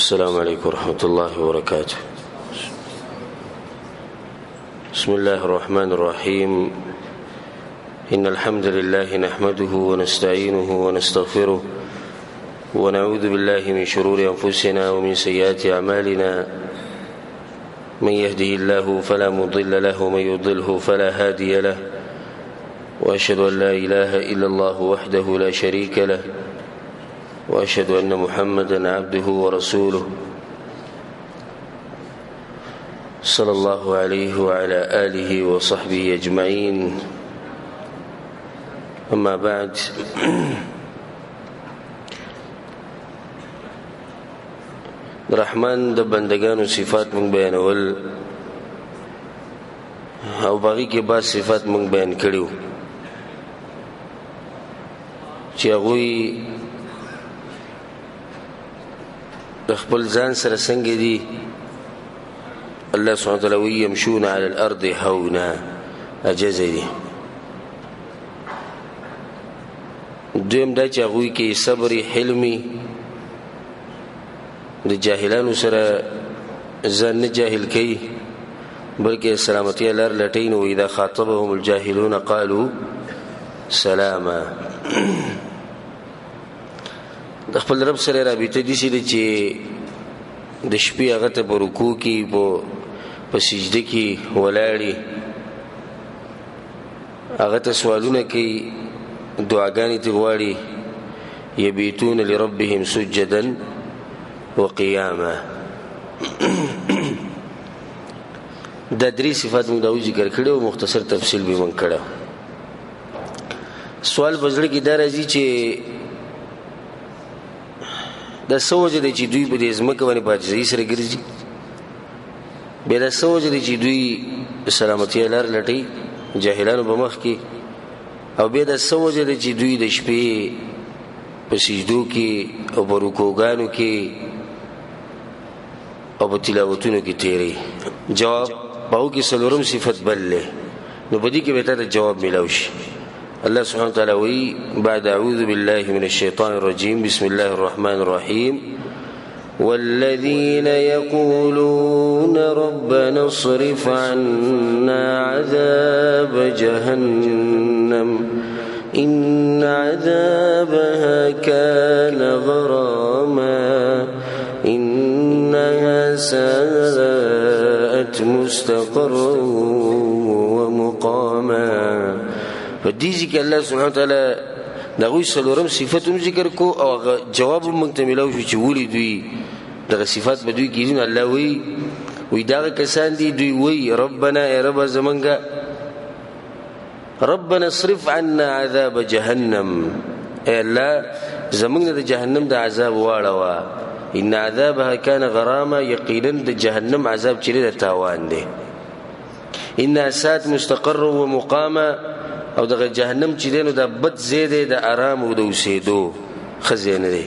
السلام عليكم ورحمة الله وبركاته. بسم الله الرحمن الرحيم. إن الحمد لله نحمده ونستعينه ونستغفره ونعوذ بالله من شرور أنفسنا ومن سيئات أعمالنا. من يهده الله فلا مضل له ومن يضلله فلا هادي له، وأشهد أن لا إله إلا الله وحده لا شريك له، وأشهد أن محمدًا عبده ورسوله صلى الله عليه وعلى آله وصحبه أجمعين. أما بعد، رحمن د بندگانو صفات مونږ بیانول او باقي کې بعض صفات مونږ بیان کړیو چې هغوی د خپل ځان سره څنګه دي. الله سبحانه وتعالى ويمشون على الأرض هونا عجز دي. دویم دا چې هغوی کې صبر حلمي د جاهلانو سره ځان نه جاهل کوي بلکې سلامتی لار لټین. و اذا خاطبهم الجاهلون قالوا سلاما. د خپل رب سره رابطه دي چې د شپې هغه ته په رکوع کې په سجده کې ولاړي، هغه ته سوالونه کوي، دعاګانې ته غواړي. یبیتون لربهم سجدا وقیاما. دا درې صفات موږ دا ذکر کړي او مختصر تفصیل به موږ کړو. سوال بزړه کې دا راځي چې دا سوجه دي چې دوی په دې ځمکه باندې باجزۍ سره ګرځي، بیا دا سوجه دي چې دوی سلامتی لار لټي جاهلانو په مخ کې، او بیا دا سوجه دي چې دوی د شپې په سجدو کې او په رکوعګانو کې او په تلاوتونو کې تیری. جواب باو کې څلورم صفت بل له نو بدی کې به ته جواب ملاوي شي. الله سبحانه وتعالى وی بعد أعوذ بالله من الشيطان الرجيم بسم الله الرحمن الرحيم والذين يقولون ربنا اصرف عنا عذاب جهنم إن عذابها كان غراما إنها ساءت مستقرا ومقاما. فدیزی که الله سبحانه وتعالی دغوی څلورم صفتم ذکر کو او جواب موږ ته ملاو شو چې ولې دوی دغه صفات به دوی کېږي. الله وی دغه کسان دي دوی وی ربنا ای رب زمونږه ربنا اصرف عنا عذاب جهنم، ای الله زمونږ د جهنم د عذاب واړوه. ان عذابها كان غراما، یقینا د جهنم عذاب چې د تاوان دی. ان ساعت مستقر و مقاما، او دغه جهنم چې دینو د بد زیاده د آرام او د اوسېدو خزینه دی.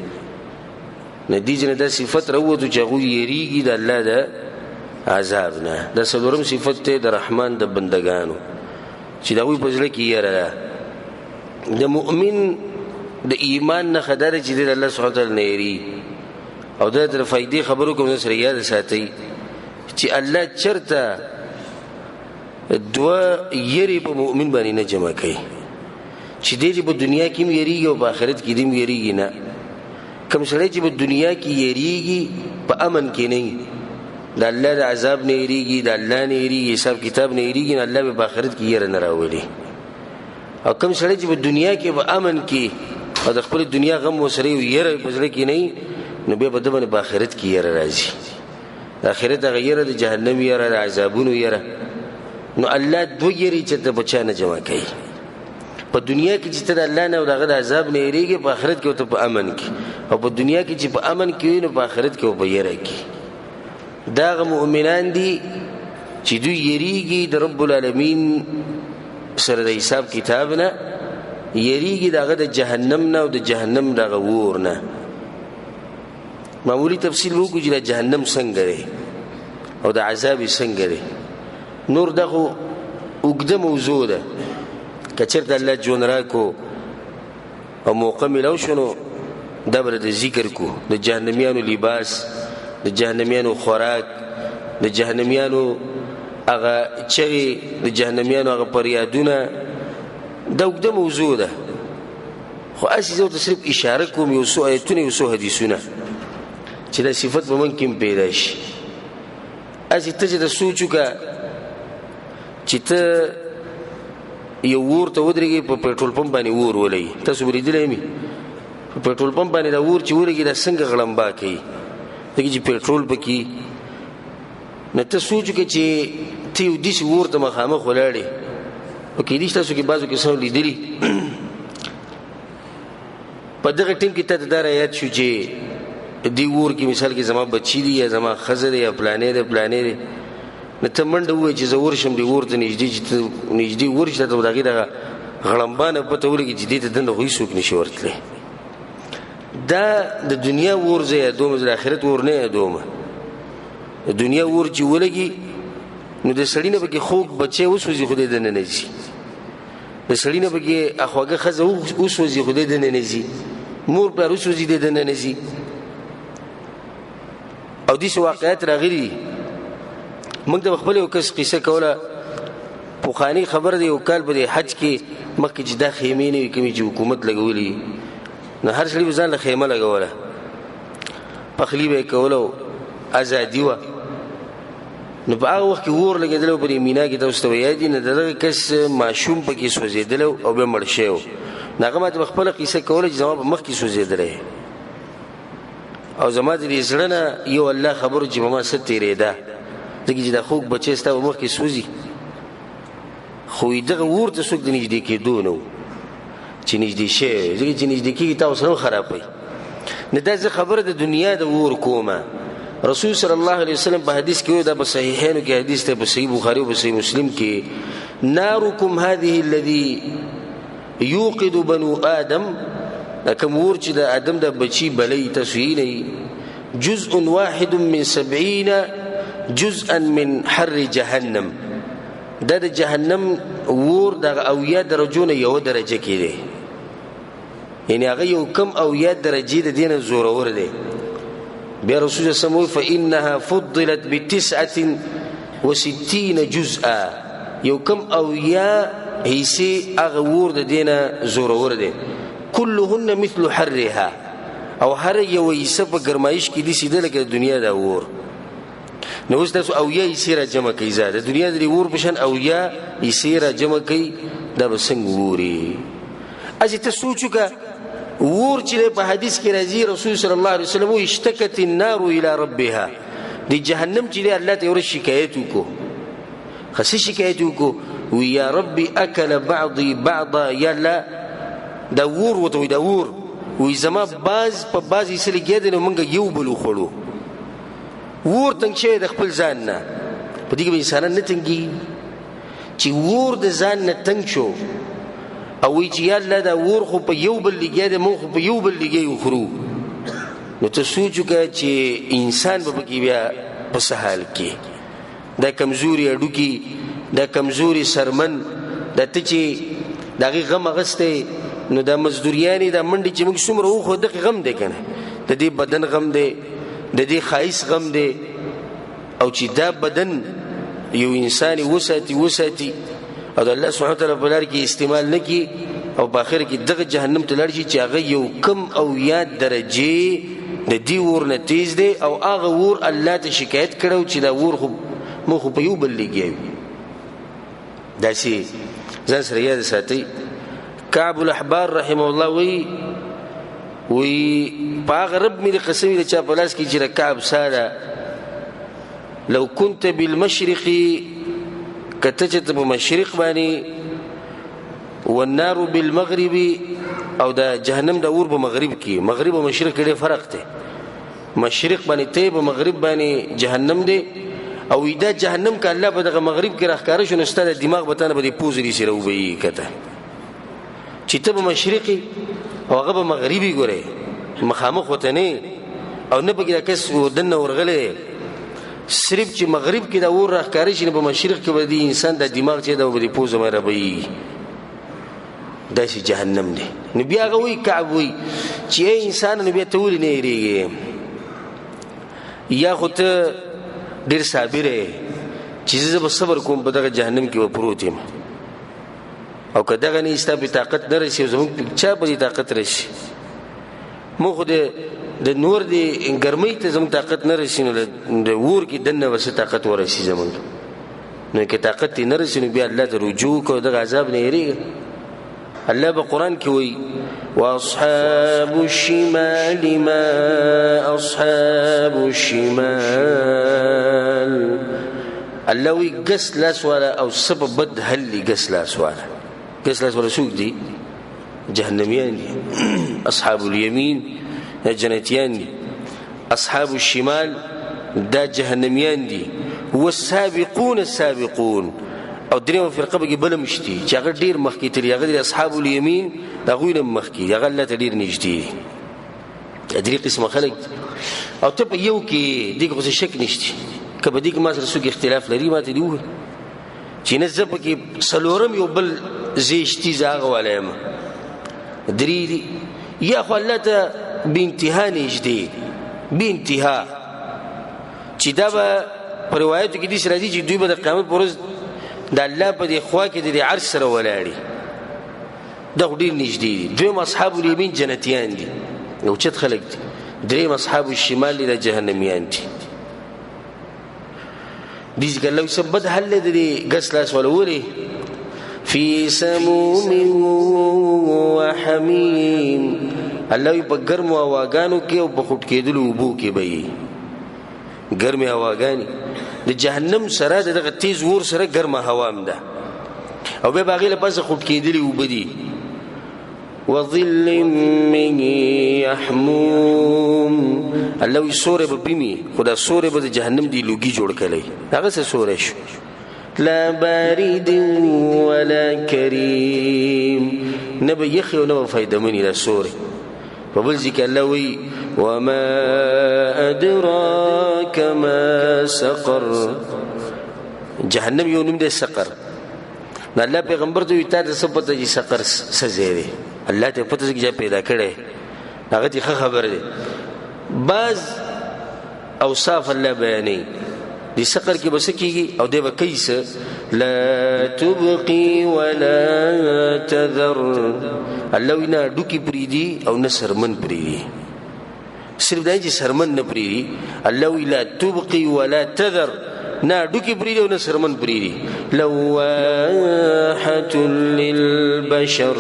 نتیجه د صفت وروته چې غو یریږي د الله د عذاب نه. د څلورم صفت ته د رحمان د بندگانو چې دا وی پزله کې یاره ده. د مؤمن د ایمان نه خدای چې د الله سبحانه وتعالى نه یری او د فائدې خبرو کوم سره یاد ساتي چې الله چرته دوا یری په مؤمن باندې نه جمع کوي چې دې په دنیا کې یریږي او په آخرت کې دې یریږي نه. کوم سړی چې په دنیا کې یریږي په امن کې نه، د الله د عذاب نه یریږي، د الله نه یریږي، حساب کتاب نه یریږي، نه الله په آخرت کې یې نه راولي. او کوم سړی چې په دنیا کې په امن کې او د خپل دنیا غم وسره یې په ځل کې نه، نو به په دغه په آخرت کې یې راځي. د آخرت هغه یې د جهنم یې د عذابونو یې. نو الله دو یری چې ته بچانه جمع کوي. په دنیا کې چې ته الله نه او دغه د عذاب نه یریږي، په آخرت کې ته په امن کې، او په دنیا کې چې په امن کې وي نو په آخرت کې په یره کې. دا مؤمنان دي چې دوی یریږي د رب العالمین سره د حساب کتاب نه، یریږي دغه د جهنم نه او د جهنم دغه ور نه. معمولی تفصیل وکړو چې د جهنم څنګه دی او د عذاب څنګه دی. نور دغه وګده موضوع ده. کچرته الله جون راکو او موقع ملو شنو دبر د ذکر کو د جهنميانو لباس د جهنميانو خوراک، د جهنميانو هغه چغې، د جهنميانو هغه فریادونه، دا اوږده موضوع ده. خو اسې زه ورته صرف اشاره کوم یو څو آیتونه یو څو حدیثونه چې دا صفت به من کې هم پیدا شي. اسې ته چې د سوچ وکړه چې ته یو اور ته ودرېږې په پېټرول پمپ باندې اور ولګي. تاسو به لیدلی مې په پېټرول پمپ باندې دا اور چې ولګي دا څنګه غړمبا کوي دغه چې پېټرول پکې. نو ته سوچ وکړه چې ته یو داسې اور ته مخامخ ولاړې او کېدای شي تاسو کې بعضو کسانو لیدلي په دغه ټیم کې ته دا رایاد شو چې دې اور کې مثال کې زما بچی دی یا زما ښځه دی یا پلانې دی پلانې دی، نو ته منډه ووایې چې زه ورشم دې اور ته نږدې، چې ته نږدې ورشې ته به د هغې دغه غړمبانه پته ولګي چې دې ته دنده خو هېڅوک نشي ورتلی. دا د دنیا اور زه یادوم، د آخرت اور نه یادوم. د دنیا اور چې ولګي نو د سړي نه پکې خوږ بچی وسوځي خو دی دننه نه ځي، د سړي نه پکې خوږه ښځه وسوځي خو دی دننه نه ځي، مور پلار وسوځي دی دننه نه ځي. او داسې واقعیت راغلي دي. موږ ته به خپل یو کس قصه کوله، پخواني خبر دی، یو کال په دې حج کې مخکې چې دا خیمې نه وي کومې چې حکومت لګولي، نو هر سړي به ځان له خیمه لګوله، پخلي به یې کوله، ازادي وه. نو په هغه وخت کې اور لګېدلی و په دې مینا کې، تاسو ته به یاد وي. نو د دغه کس ماشوم پکې سوځېدلی او بیا مړ شوی و. نو هغه ما ته به خپله قصه کوله چې زما په مخ کې سوځېدلی او زما د دې زړه نه یو الله خبر چې په ما څه تېرېده، ځکه چې دا خوږ بچی ستا په مخ کې سوځي. خو دغه اور ته څوک د نږدې کېدو نه و چې نږدې شوی، ځکه چې نږدې کېږي تا اوس هم خرابوي. نو دا زه خبره د دنیا د اور کومه. رسول صلی الله علیه وسلم په حدیث کې وایي، دا په صحیحینو کې حدیث دی، په صحیح بخاري او په صحیح مسلم کې، نارکم هذه الذي یوقد بنو آدم، دا کوم اور چې د آدم د بچي بلی تاسو یې جزء واحد من 70 جزءا من حر جهنم، دا د جهنم اور دغه 80 درجو نه یو درجه کې دی، یعنی هغه یو کم 80 درجې د دې نه زورور دی. بیا رسول الله صلی الله علیه وسلم فإنها فضلت ب69 جزءا، یو کم 80 حصې هغه اور د دې نه زورور دی. كلهن مثل حرها، او هر یو حصه په ګرمایش کې دي سیده لکه د دنیا د اور. نو اوس تاسو 80 حصې را جمع کوئ، د دنیا د اور په شان 80 حصې را جمع کوئ، دا به څنګه اوري؟ اسې ته سوچ وکړه، اور چې په حدیث کې راځي، رسول صلی الله علیه وسلم وایي اشتکت النار الى ربها، د جهنم چې الله ته ور شکایت وکړو، خاصه شکایت وکړو، وی یا ربي اکل بعضي بعضا، یا الله دا اور وته وي، دا اور وی زما باز په باز یې سره کېدل نو موږ یو بل وخوړو. اور تنګ شوی د خپل ځان نه، په دې کې به انسانان نه تنګېږي چې اور د ځان نه تنګ شو او وی چې یا الله دا اور خو په یو بل لګیا دی، موږ خو په یو بل لګیا وخورو. نو ته سوچ وکړه چې انسان به پکې بیا په څه حال کې، دا کمزوري هډوکي، دا کمزوري سرمن، دا ته چې د هغې غم اخیستی، نو دا مزدوریانې دا منډې چې موږ څومره وخو دغې غم دی که نه، د دې بدن غم دی، د دې ښایست غم دی، او چې دا بدن یو انسان وساتي او د الله سبحانه وتعالی په لار کې استعمال نه کړي او په آخر کې دغه جهنم ته لاړ شي چې هغه یو کم 80 درجې د دې اور نه تیز دی، او هغه اور الله ته شکایت کړو چې دا اور خو موږ خو په یو بل لګیا یو. داسې ځان سره یاد ساتئ. کعب الاحبار رحمه الله وی په هغه رب مې د قسم د چا په لاس کې چې د کعب ساده لو كنت بالمشرق، کته چې په مشرق باندې، والنار بالمغرب، او دا جهنم د اور په مغرب کې، مغرب او مشرق کې ډېر فرق دی. مشرق باندې ته په مغرب باندې جهنم دی، او دا جهنم که الله په دغه مغرب کې راښکاره شو نو ستا د دماغ به تا نه به دې پوزې سره وبهیږي کته چې ته به مشرقي او هغه به مغربي ګورې، مخامخ ورته نه، او نه پکې دا کس دننه ورغلی، صرف چې مغرب کې دا اور راښکاره شي نو په مشرق کې به د انسان د دماغ چې دا به دې پوزه باندې رابهیږي. داسې جهنم دی. نو بیا هغه وایي کعب وایي چې ای انسان نو بیا ته ولې نه یېرېږې؟ یا خو ته ډېر صابر یې چې زه به صبر کوم په دغه جهنم کې به پروت یم او که دغه نه ستا په طاقت نه رسي او زموږ چا په طاقت رسي موږ خو د نور د ګرمۍ ته زموږ طاقت نه رسي نو د اور کې دننه به څه طاقت ورسي زموږ نو که طاقت نه رسي نو بیا الله ته رجوع کوو دغه عذاب نه یېرېږه الله په قرآن کې وایي واصحاب الشمال ما اصحاب الشمال الله وی ګس لاس والا او سبب بد هلی ګس لاس والا ګس لاس والا څوک دي جهنميان دي اصحاب اليمين جنتيان دي اصحاب الشمال دا جهنميان دي والسابقون السابقون او دریم فرقه به بل مشتي چې هغه ډیر مخکې تر هغه اصحاب اليمين دا غوینه مخکې هغه الله ته ډیر نږدې درې قسمه خلک او ته په یو کې دغه څه شک نشته کبه دغه ما سره څه اختلاف لري ماته دی وه چې نه زه پکې څلورم یو بل زیشتي زاغه ولایم درې دي یا خو الله ته به انتها نږدې به انتها چې دا به په روایتو کې دي چې راځي چې دوی به د قیامت پر ورځ د الله په دې خوا کې د عرش سره ولاړي دا ډېر نږدې دي دویم اصحاب الیمین جنتیان دي او چت خلک دي دریم اصحاب الشمال د جهنميان دي دې ځکه الله سبد حل دې ګس لاس ولوري فی سموم وحمیم الله په ګرم واغانو کې او په خټ کېدلو وبو کې به ګرم هواګانی د جهنم سره دغه تیز ور سره ګرمه هوا هم ده او به باغی له پاسه خټ کېدلی وبدي وظل من يحموم الله وی سورې به بمی خدا سورې به د جهنم دی لوګي جوړ کړي هغه څه سورې شو لا بارد ولا کریم نبي يخي ونو فائدة مني لا سوري فبلزك اللوي وما أدراك ما سقر جهنم يونم ده سقر الله پیغمبر تو یتاد سپته جی سقر سزیره الله ته پته کې پیدا کړي هغه ته خبر ده بعض اوصاف الله بیانې دي سقر کې بس کېږي او دی وکیس لا تبقي ولا تذر الله وینا ډوکی پریدي او نه سرمن پریدي صرف دای چې سرمن نه پریدي الله ویلا تبقي ولا تذر نا ډوکی پریدي او نه سرمن پریدي لواحه للبشر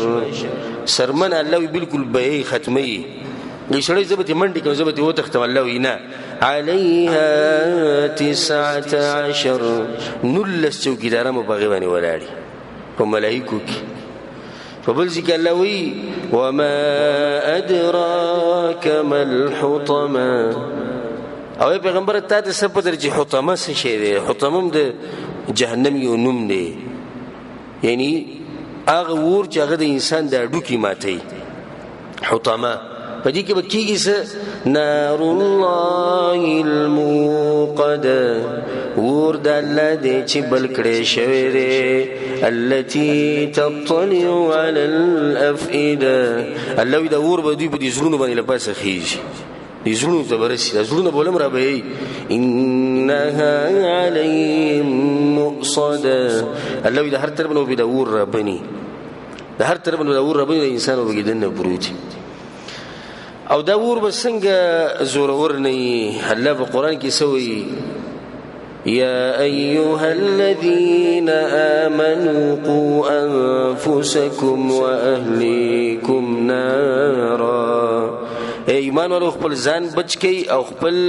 سرمن الله بالکل به ختمي لشړې زبته منډي کوم زبته و تختم الله وینا عليها 19 نلس چوکیدارم په غوانی ولاړي په ملائکو کې فبل ذکر الله وی وما ادراك ما الحطمه او پیغمبر ته څه پدر چې حطمه څه شی دی حطمه د جهنم یو نوم دی یعنی هغه ور چې هغه د انسان د ډوکی ماتي حطمه پدې کې بکیږي څه نار الله الموقده ور د الله دې چې بل کړې شوی دی التي تطلع على الافئده الله دې ور به دې په دې زړونو باندې لپاسه خيږي دې زړونو ته ورسي زړونو بولم را به انها عليهم مؤصده الله دې هر طرف نو به دې ور ربني د هر طرف نو ور ربني انسان وګدنه پروتي او دا ور بسنګ زورور نه الله په قران کې سوې يا ايها الذين امنوا قوا انفسكم واهليكم نارا ایمان ورو خپل ځان بچ کی او خپل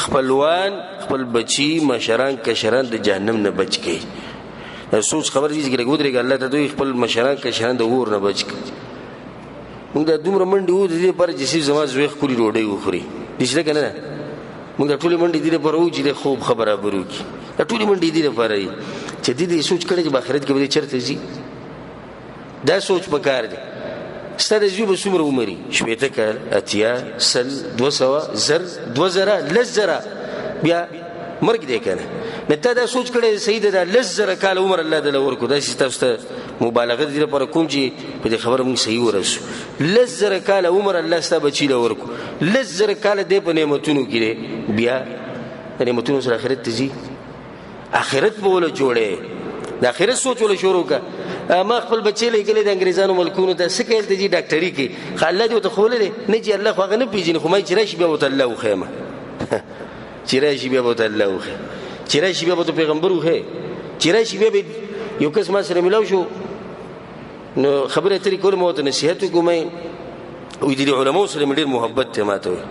خپلوان خپل بچی مشران کشران د جهنم نه بچ کی سوچ خبر دي چې ګودري الله ته دوی خپل مشران کشران د ور نه بچ کی موږ د دومره منډي وو د دې پر چې زما زوی خوري روډي وخوري دښته کنه موږ د ټولې منډي دې پر وو چې خوب خبره برو کی د ټولې منډي دې لپاره چې دې سوچ کړي چې آخرت کې به چرته زی دا سوچ پکار دی ستاسو زوی به څومره عمرې شپېته کال اتیا سل 200 زر 2000 لزره بیا مرګ دې کنه نته دا سوچ کړي سید دا لزره کال عمر الله دې لور کو دا تاسو مبالغه دې لپاره کوم چې په دې خبره موږ صحیح ورسو لزر کال عمر الله ستا بچی له ورکو لزر کال دې په نعمتونو کې بیا نعمتونو سره آخرت ته ځي آخرت به وله جوړی د آخرت سوچ وله شروع که ما خپل بچی لېږلی د انګریزانو ملکونو ته څه کویل ته ځي ډاکټري کې خو الله دې ورته ښوولی نه چې الله خو هغه نه پېژني خو ما چې راشي بیا به ورته الله وښیم چې راشي بیا به ورته الله وښیم چې راشي بیا به ورته پیغمبر وښی چې راشي بیا به یو کس ما سره ملاو شو نو خبرې اترې کول ما ورته نصیحت وکړو وایي د دې علماو سره مې ډېر محبت دی ما ته وایي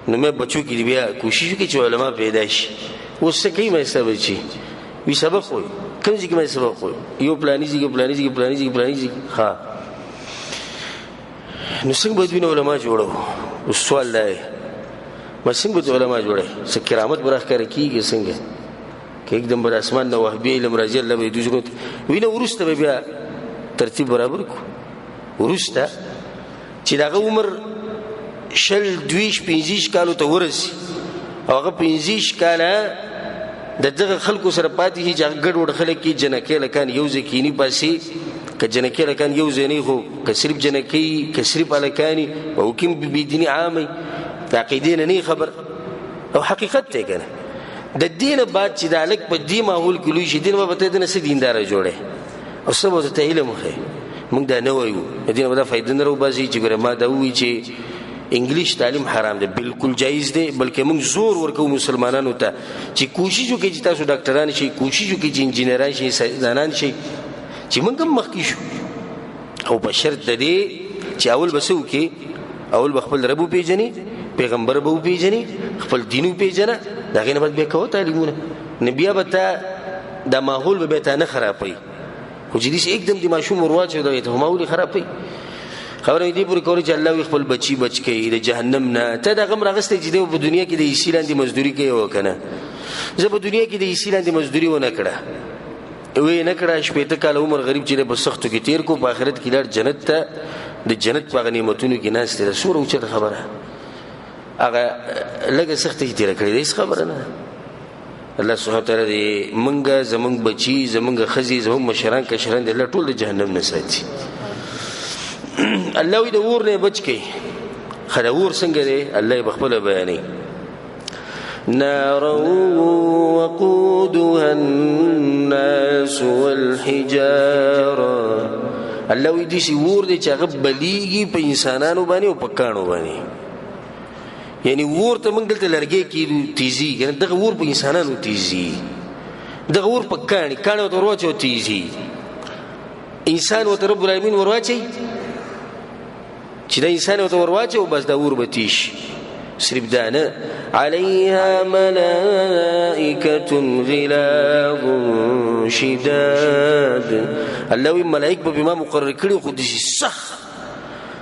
نو مې بچو کې بیا کوشش وکړي چې علما پیدا شي اوس څه کوي ما ستا بچي وي سبق وایي کوم ځای کې ما سبق وایي یو پلاني ځای کې پلاني ځای کې پلاني ځای کې پلاني ځای کې ښه نو څنګه به دوی نه علما جوړو اوس سوال دا دی ما څنګه به علما جوړوي څه کرامت به راښکاره کېږي څنګه که एकदम بر اسمان نه وهبي علم راځي الله به دوی ضرورت وینه وروسته به بیا ترتیب برابر کړو وروسته چې د هغه عمر 20-25 کالو ته ورسي او هغه 25 کاله د دغه خلکو سره پاتې شي چې هغه ګډوډ خلک کې جنکې لکان یو ځای کینی پاسي که جنکې لکان یو ځای نه خو که صرف جنکې که صرف الکانی او کوم بيدینی عامي عقیدې نه خبر او حقیقت ته کنه د دین بعد چې د الک په دې ماحول کې لوي شي دین به ته نه سې دیندار جوړه او سبا ته علم خو موږ دا نه وایو دین به دا فائدې نه رو باسي چې ګره ما دا وی چې انګلیش تعلیم حرام دی بالکل جایز دی بلکې موږ زور ورکو مسلمانانو ته چې کوشش وکړي چې تاسو ډاکټران شئ کوشش وکړي چې انجینران شئ ساينسدانان شئ چې موږ هم مخکې شو او په شرط د دې چې اول بسو کې اول خپل رب پیژني پیغمبر به پیژني خپل دین پیژنه دغه نه بعد به کوو تعلیمونه نبی به ته د ماحول به ته نه خرابوي خو چې دې एकदम د ماشوم ورواچو دغه ته ماحول خرابوي خبره دې پوری کوي چې الله خپل بچي بچ کوي د جهنم نه ته دغه مرغسته چې په دنیا کې د ایسیلاندې مزدوري کوي وکنه زه په دنیا کې د ایسیلاندې مزدوري ونه کړه وې نه کړه شپې ته کال عمر غریب چې په سختو کې تیر کو په آخرت کې لار جنت ته د جنت په غنیمتونو کې ناس ته سور او چې خبره هغه لګه سختي تیر کړی دې خبره نه الله سبحانه وتعالى دې منګه زمنګ بچي زمنګ خزي زمنګ مشران کشران دې الله ټول د جهنم نه ساتي الله وی د ور نه بچ کی خداور څنګه دی الله بخبل بیانې نار وقودها الناس والحجاره الله وی دې سی ور دې چې غبليږي په انسانانو باندې او په کانو باندې یعنی ور ته موږ دلته لرګي کیدو تیزی یعنی دغه ور په انسانانو تیزی دغه ور په کانو ته ورواچو تیزی انسان وته رب العالمین ورواچي چې دا انسان وته ورواچي او بس دا ور بتیش صرف دانه عليها ملائكه غلاظ شداد الله ملائک به ما مقرر کړي خو دي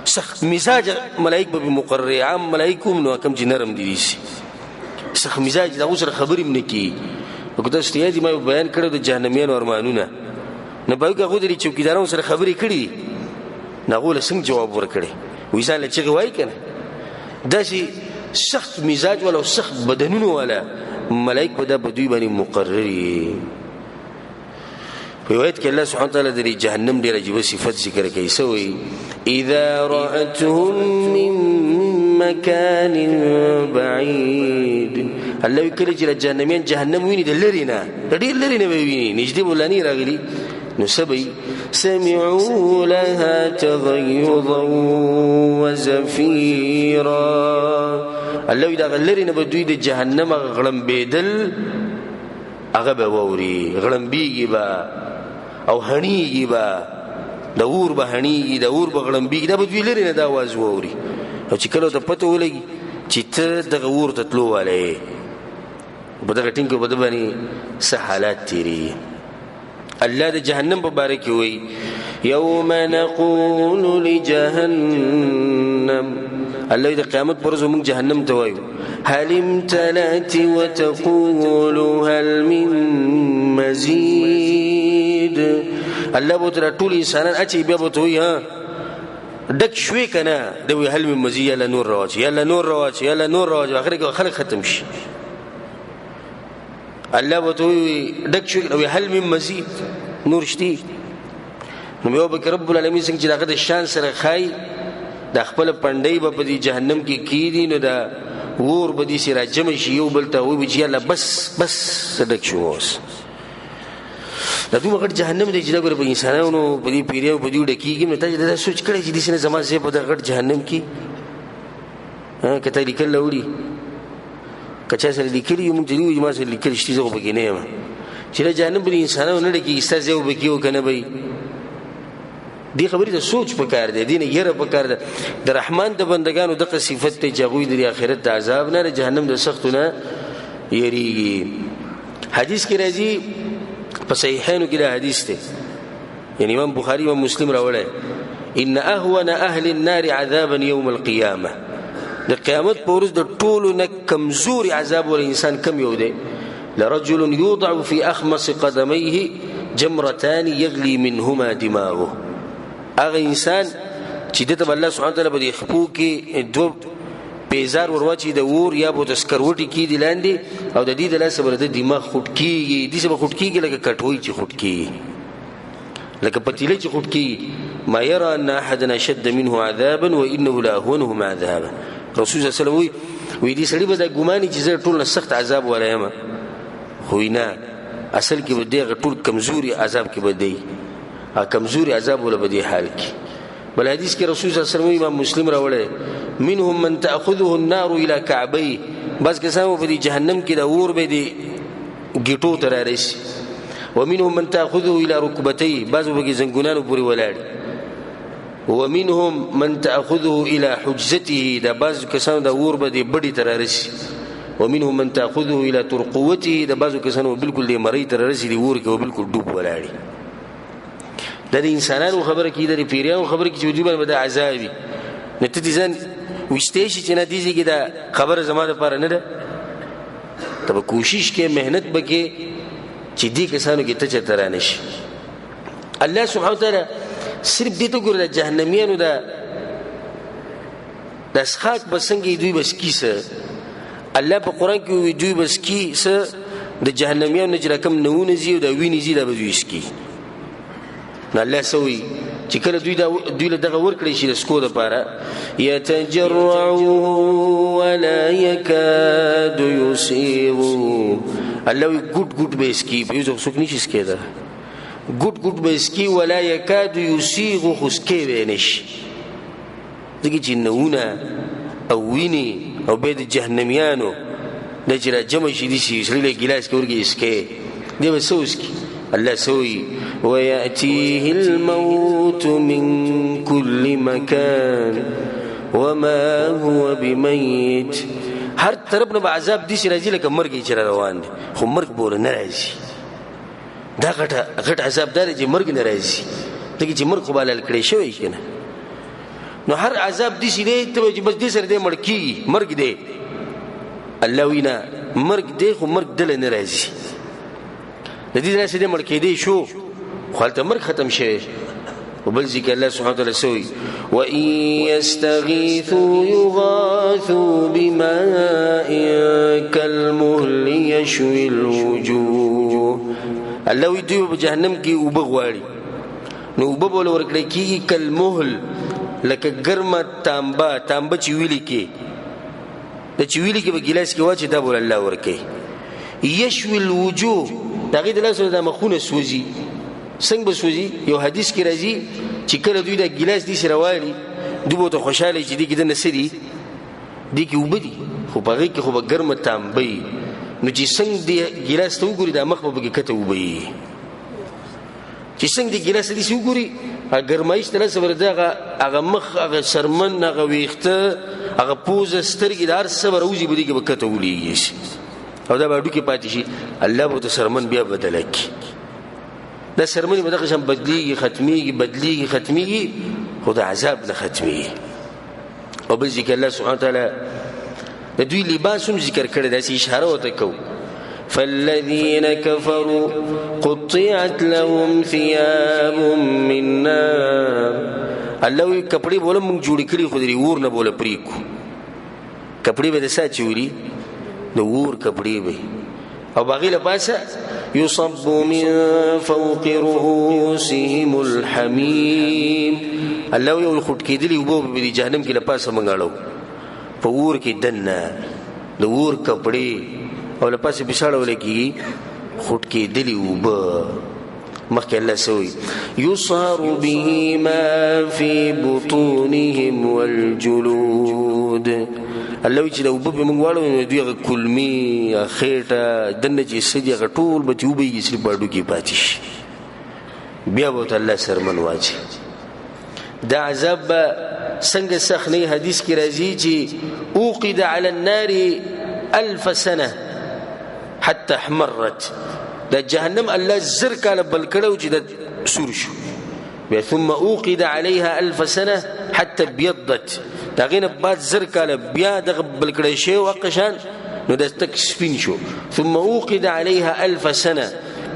سخت مزاج ملائک به مقرر عام ملائکوم نو کم جنرم دي سخت مزاج دا اوسره خبرې منه کی وګدا ستیادي ما بیان کړو د جهنميانو ارمانونه نه به هغه د چوکیدارانو سره خبرې کړي نه غول څنګه جواب ورکړي وېزاله چې وای کنه داسي سخت مزاج ولا سخت بدنونه ولا ملائک په د بدوی باندې مقرري په وایت کې الله سبحانه وتعالى د جهنم ډیره عجیب صفات ذکر کوي سوې اذا رأتهم من مكان بعيد الله کله چې جهنميان جهنم ویني د لرینا ډیر لري نه ویني نږدې ولانی راغلي نو سبي سمعوا لها تغيظا وزفيرا الله اذا غلرنا بدوی د جهنم غړم بدل هغه به ووري غړم بیږي با او هنيږي با د اور به هنيږي د اور به غړم بیږي دا بدوی لري نه دا आवाज ووري او چې کله ته پته ولګي چې ته د اور ته تلو والے په دغه ټینګو په دبانې سحالات تیری الله د جهنم په باره کې وایي یوم نقول لجهنم الله د قیامت پر ورځ موږ جهنم ته وایو هل امتلأت وتقول هل من مزید الله به تر ټول انسانان اچي بیا به توي ها دک شوي کنه دوی هل من مزید یلا نور رواج یلا نور رواج یلا نور رواج اخر کې خلک ختم شي الله وتوي دک شو هل من مزید نور شتي نو یو به رب العالمین څنګه چې دغه شان سره خای د خپل پندای په دې جهنم کې کیدی نو دا ور به دې سره جمع شي یو بل ته وي چې یاله بس صدق شو اوس دا دومره غټ جهنم دی چې دا ګوره په انسانانو په دې پیریانو په دې ډکېږي نو تا دا سوچ کړی چې داسې نه زما ځای په دغه غټ جهنم کې که تا لیکل راوړي که چا سره لیکلي وي موږ ته دې وایي ما سره لیکلي شتي زه خو پکې نه یم چې دا جهنم په انسانانو نه ډکېږي ستا ځای به کېږي او که نه به وي دې خبرې ته سوچ پکار دی دې نه یره پکار ده د رحمان د بندګانو دغه صفت دی چې هغوی د آخرت د عذاب نه د جهنم د سختو نه یریږي حدیث کې راځي په صحیحینو کې دا حدیث دی یعنی امام بخاری و مسلم راوړی ان اهون اهل النار عذابا يوم القيامه د قیامت په ورځ د ټولو نه کمزوري عذاب ول انسان کم یو دی لرجل يوضع في اخمص قدميه جمرتان يغلي منهما دماغه هغه انسان چې دته الله سبحانه وتعالى په خپو کې دوه بیزار ورواچی د ور یا بو د سکروټی کې دی لاندې او د دې د لاس بر د دماغ خټ کیږي دې سبا خټ کیږي لکه کټوي چې خټ کیږي لکه پتیله چې خټ کیږي ما يرى ان احد اشد منه عذابا وانه لاهونهم عذابا رسول الله صلی الله علیه وسلم وی دې سړي به د ګماني چې زه ټول سخت عذاب ولایم خو نه اصل کې به دغه ټول کمزوري عذاب کې به دی کمزوري عذاب ولا بدی حال کې بل حدیث کې رسول الله صلی الله علیه وسلم امام مسلم راوړی منهم من تاخذه النار الى كعبيه بس کسانو په جهنم کې د اور به دي ګټو تر راشي ومنهم من تاخذه الى ركبتيه بعضو به زنګونانو پورې ولاړ ومنهم من تاخذه الى حجزته دا بعضو کسانو د اور به دي بډي تر راشي ومنهم من تاخذه الى ترقوته دا بعضو کسانو بالکل دې مری تر راشي دی اور کې بالکل ډوب ولاړ د انسانانو خبره کې د پیریانو خبره کې چې دوی باندې د عذابي نته دي ځان وشته شي چې نتیجه کې دا خبره زموږ لپاره نه ده ته کوشش کې مهنت وکې چې دې کسانو کې ته چتر نه شي الله سبحانه وتعالى صرف دې ته ګور د جهنميانو د اسخاق بسنګي دوی بس کیسه الله په قران کې وی دوی بس کیسه د جهنميانو چې رقم نهونه زیو د ویني زی د بزويس کی نه الله سوي چې کله دوی له دغه ور کړی شي د سکو د پاره يتجرعه ولا يكاد يصيبه الله ګډ به اسکی په یو څوک نشي سکیدا ګډ به اسکی ولا يكاد يصيغ خسکی ونش دغه جنونه او ویني او به د جهنميانو د جره جمع شي دي شي سړي ګلاس کې ورګي اسکی دی وسوسکی الله سوي ويأتيه الموت من كل مكان وما هو بميت هر طرف نه عذاب دي راځي لکه مرګ چې روان دي خو مرګ بوله نه راځي دا غټ عذاب دار چې مرګ نه راځي دغه چې مرګ خو بالل کړی شوی کنه نو هر عذاب دي چې ته بس دې سره دې مړ کی مرګ دې الله وینا مرګ دې خو مرګ دل نه راځي د دې نه سده مړ کېدی شو خپل مرګ ختم شي وبل ذکر الله سبحانه وتعالى سوي وان يستغيثوا يغاثوا بماء كالمهل يشوي الوجوه الله دوی په جهنم کې وبغواړي نو وبول ورکړي کې کالمهل لکه ګرمه تانبه چې ویلي کې د چې ویلي کې په ګلاس کې واچي دا بول الله ورکړي يشوي الوجوه دغه د لاسو د مخونه سوزي څنګه به سوزي یو حدیث کې راځي چې کله دوی د ګلاس دي سره وایي دوی ته خوشاله چې دي کې د نسري دي کې وبدي خو په کې خو به ګرمه تانبي نو چې څنګه دی ګلاس ته وګوري د مخ په کې کته وبي چې څنګه دی ګلاس دي وګوري ګرمایش تل سره دغه هغه مخ هغه شرمن هغه ویخته هغه پوز سترګې دار صبر اوزي بده کې کته ولي او دا باندې کې پاتې شي الله به سرمن بیا بدلک دا سرمن به دغه شم بدلیږي ختميږي خدای عذاب نه ختمي او بل ذکر الله سبحانه وتعالى د دوی لباسم ذکر کړی دا اشاره وته کو فالذين كفروا قطعت لهم ثياب من نار الله کپڑے بوله مونږ جوړ کړی خو دې ور نه بوله پریکو کپڑے به د ساتوري د ور کپڑے به او باغی له پاسه يصب من فوق رؤوسهم الحميم الله یو خټ کېدلی وبو په جهنم کې له پاسه منګاړو په ور کې دنه د اور کپړې او له پاسه بساړول کېږي خټ کېدلي اوبه مخکې الله سوی يصهر به ما في بطونهم والجلود الله وی چې د اوبه به موږ واړو دوی هغه کلمې خېټه دنه چې څه دي هغه ټول به تې وبهیږي صرف په هډوکي پاتې شي بیا به ورته الله سرمن واچي دا عذاب به څنګه سخت نه حدیث کې راځي چې اوقد على النار 1000 سنه حتى احمرت دا جهنم الله زر کاله بل کړو چې د سور شو بیا ثم اوقد عليها 1000 سنه حتى ابيضت دا غینه بعد زر کاله بیا د بل کړی شی وقشان نو د تک سپین شو ثم اوقد عليها 1000 سنه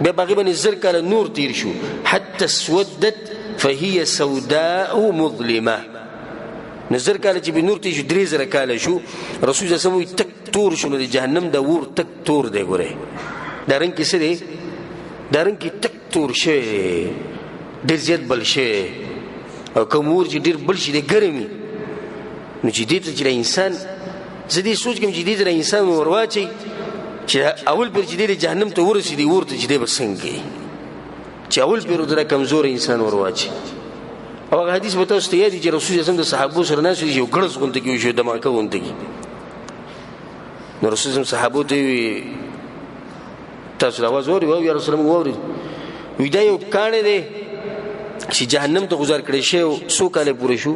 بیا باغبن زر کاله نور تیر شو حتى اسودت فهي سوداء مظلمه نظر کاله چې به نور تیر شو 3000 کاله شو رسول الله سموي تک تور شو د جهنم د ور تک تور دی ګوره دارن کې څه دی دارن کې تک تور شي ډېر زیات بل شي او کومور چې ډېر بل شي د ګرمي نو چې دې ته چې انسان زدي سوچ کوم چې دې ته انسان ورواچي چې اول پر چې دې جهنم ته ورسېږي ورته چې دې بسنګي چې اول پر در کمزور انسان ورواچي او هغه حدیث به تاسو ته یادي چې رسول الله د صحابو سره نه شو یو ګړس غونډه کې شو دماکه غونډه کې نو رسول الله صحابو ته تاسو راوځ وری او یا رسول الله وری ودا یو کانه دی چې جهنم ته گزار کړی شی سو کاله پوره شو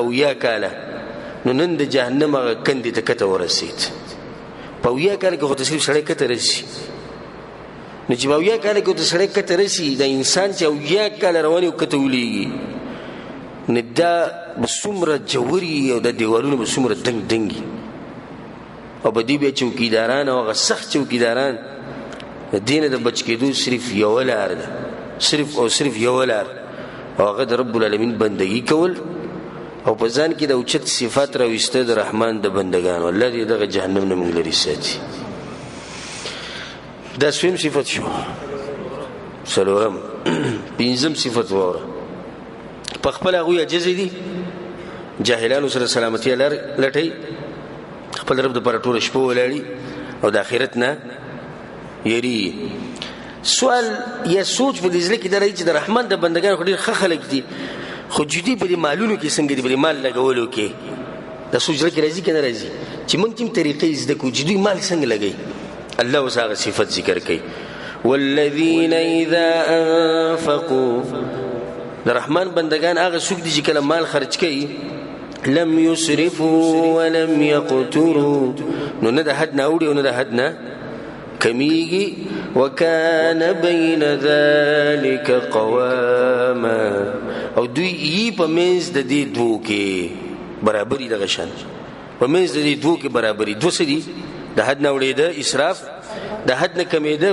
او یا کاله نو نن د جهنم هغه کندې ته کته ورسید په یا کاله کې خو تصریف سره کته رسی نو چې یا کاله کې ته سره کته رسی د انسان چې یا کاله رواني او کته ولېږي ندا بسمره جوړي او د دیوالونو بسمره دنګ دنګي او بدی به چوکیداران او هغه سخت چوکیداران دینه د بچ کېدو صرف یو لار ده صرف یو لار او هغه د رب العالمین بندگی کول او په ځان کې د اوچت صفات راوسته د رحمان د بندگانو الله دې دغه جهنم نه موږ لري ساتي دا سویم صفت شو سلام پنځم صفت وره په خپل هغه عجز دي جاهلانو سره سلامتی لټي خپل رب د پر ټول شپه ولاړي او د آخرت نه یری سوال یا سوچ په دې ځل کې درې چې د رحمان د بندگان خو ډیر خلک دي خو جدي په مالونو کې څنګه دي په مال لګولو کې د سوچ لکه راځي کنه راځي چې موږ کوم طریقې زده کو جدي مال څنګه لګي الله وسغه صفات ذکر کوي والذین اذا انفقوا د رحمان بندگان هغه څوک دي چې کله مال خرج کوي لم يسرفوا ولم يقتروا نو نه د حد نه اوړي او نه د حد نه کمیږي وکانه بین ذلك قواما او دوی یې په منځ د دې دوه کې برابرۍ دغه شان په منځ د دې دوه کې برابرۍ دوه سړي د حد نه اوړي د اسراف د حد نه کمی ده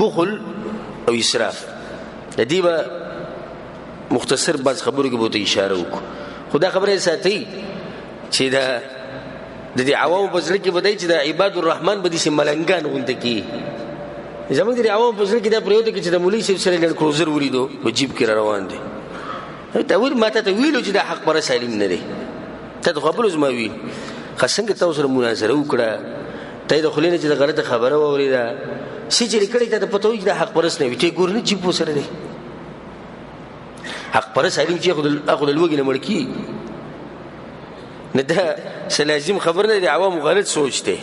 بخل او اسراف د دې به مختصر بعض خبرو کې به اشاره وکړو خدا خبره ساتي چې د دې عوام په ځل کې بدای چې د عباد الرحمن به دي سي ملنګان غونډه کې زموږ د عوام په ځل کې دا پریوته کې چې د مولوی صاحب سره لړ کروزر ولیدو په جیب کې روان دي دا ور ماته ته ویلو چې د حق پر سالم نه دي ته خپل زما وی خاصنګ تاسو سره مناظره وکړه ته د خلینو چې د غلطه خبره وریدا سې چې کړي ته پته وي د حق پرس نه وي ته ګورنه جیب وسره دي حق پر سالم چې اخذ الوګ نه مړکی نه دا لازم خبر نه دي عوام غلط سوچته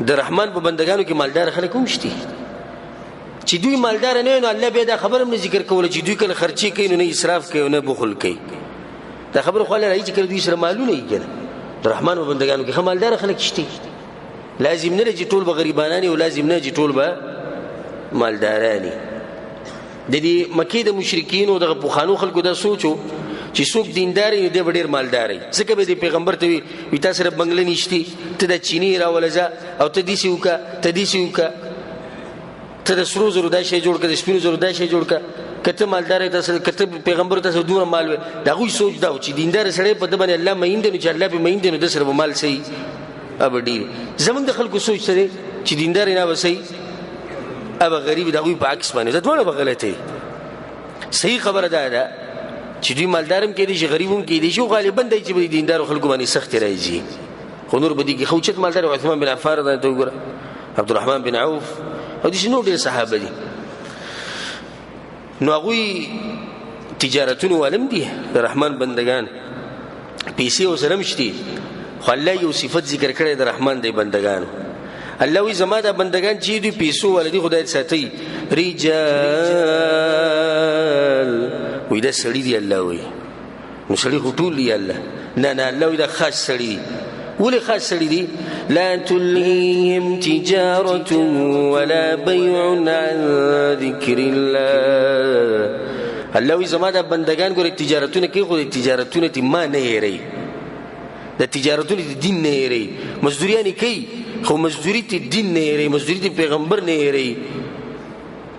د رحمان په بندگانو کې مالدار خلک هم شتي چې دوی مالدار نه نو الله به دا خبر هم ذکر کوله چې دوی کله خرچي کوي نو نه اسراف کوي نه بخل کوي دا خبر خو الله راځي چې دوی سره مالونه یې کنه د رحمان په بندگانو کې مالدار خلک شتي لازم نه چې ټول به غریبانانی او لازم نه چې ټول به مالدارانی د دې مکه د مشرکین او د پوخانو خلکو دا سوچو چې څوک دینداري دی ډېر مالداري ځکه به د پیغمبر ته وي تاسو سره بنگله نشتی ته د چینی راولځه او ته دې سیوکا ته د سرو زرو دا شی جوړ کړه د سپینو زرو دا شی جوړ کړه کته مالدار تاسو کته پیغمبر تاسو دوه مال دا غوي سوچ دا چې دیندار سره په دبن الله مین دي چې الله په مین دي نو د سره مال سي ابدي زمون د خلکو سوچ سره چې دیندار نه وسی اب غریب دا غوي په عکس باندې دا ټول غلطه صحیح خبره ده چې دوی مالدارم کې دي چې غریبوم کې دي شو غالبا دی چې دیندار خلکو باندې سخت راځي خو نور بدی کې خوچت مالدار عثمان بن عفان رضی الله عنه عبد الرحمن بن عوف او دي شنو ډېر صحابه دي نو هغه تجارتونه ولم دي رحمان بندگان پیسې او سره مشتي خو الله یو صفت ذکر کړی د رحمان دی بندگانو الله وی زما د بندگان چې دوی پیسو ولدي خدای ساتي رجال وی دا سړی دی الله وی نو سړی ټول دی الله نه الله وی دا خاص سړی ولې خاص سړی دی لا تلهيهم تجارة ولا بيع عن ذكر الله الله وی زما د بندگان ګور تجارتونه کوي خو تجارتونه تی ما نه هېري د تجارتونه د دین نه هېري مزدوریانی کوي خو مزدوری تی دین نه هېري مزدوری تی پیغمبر نه هېري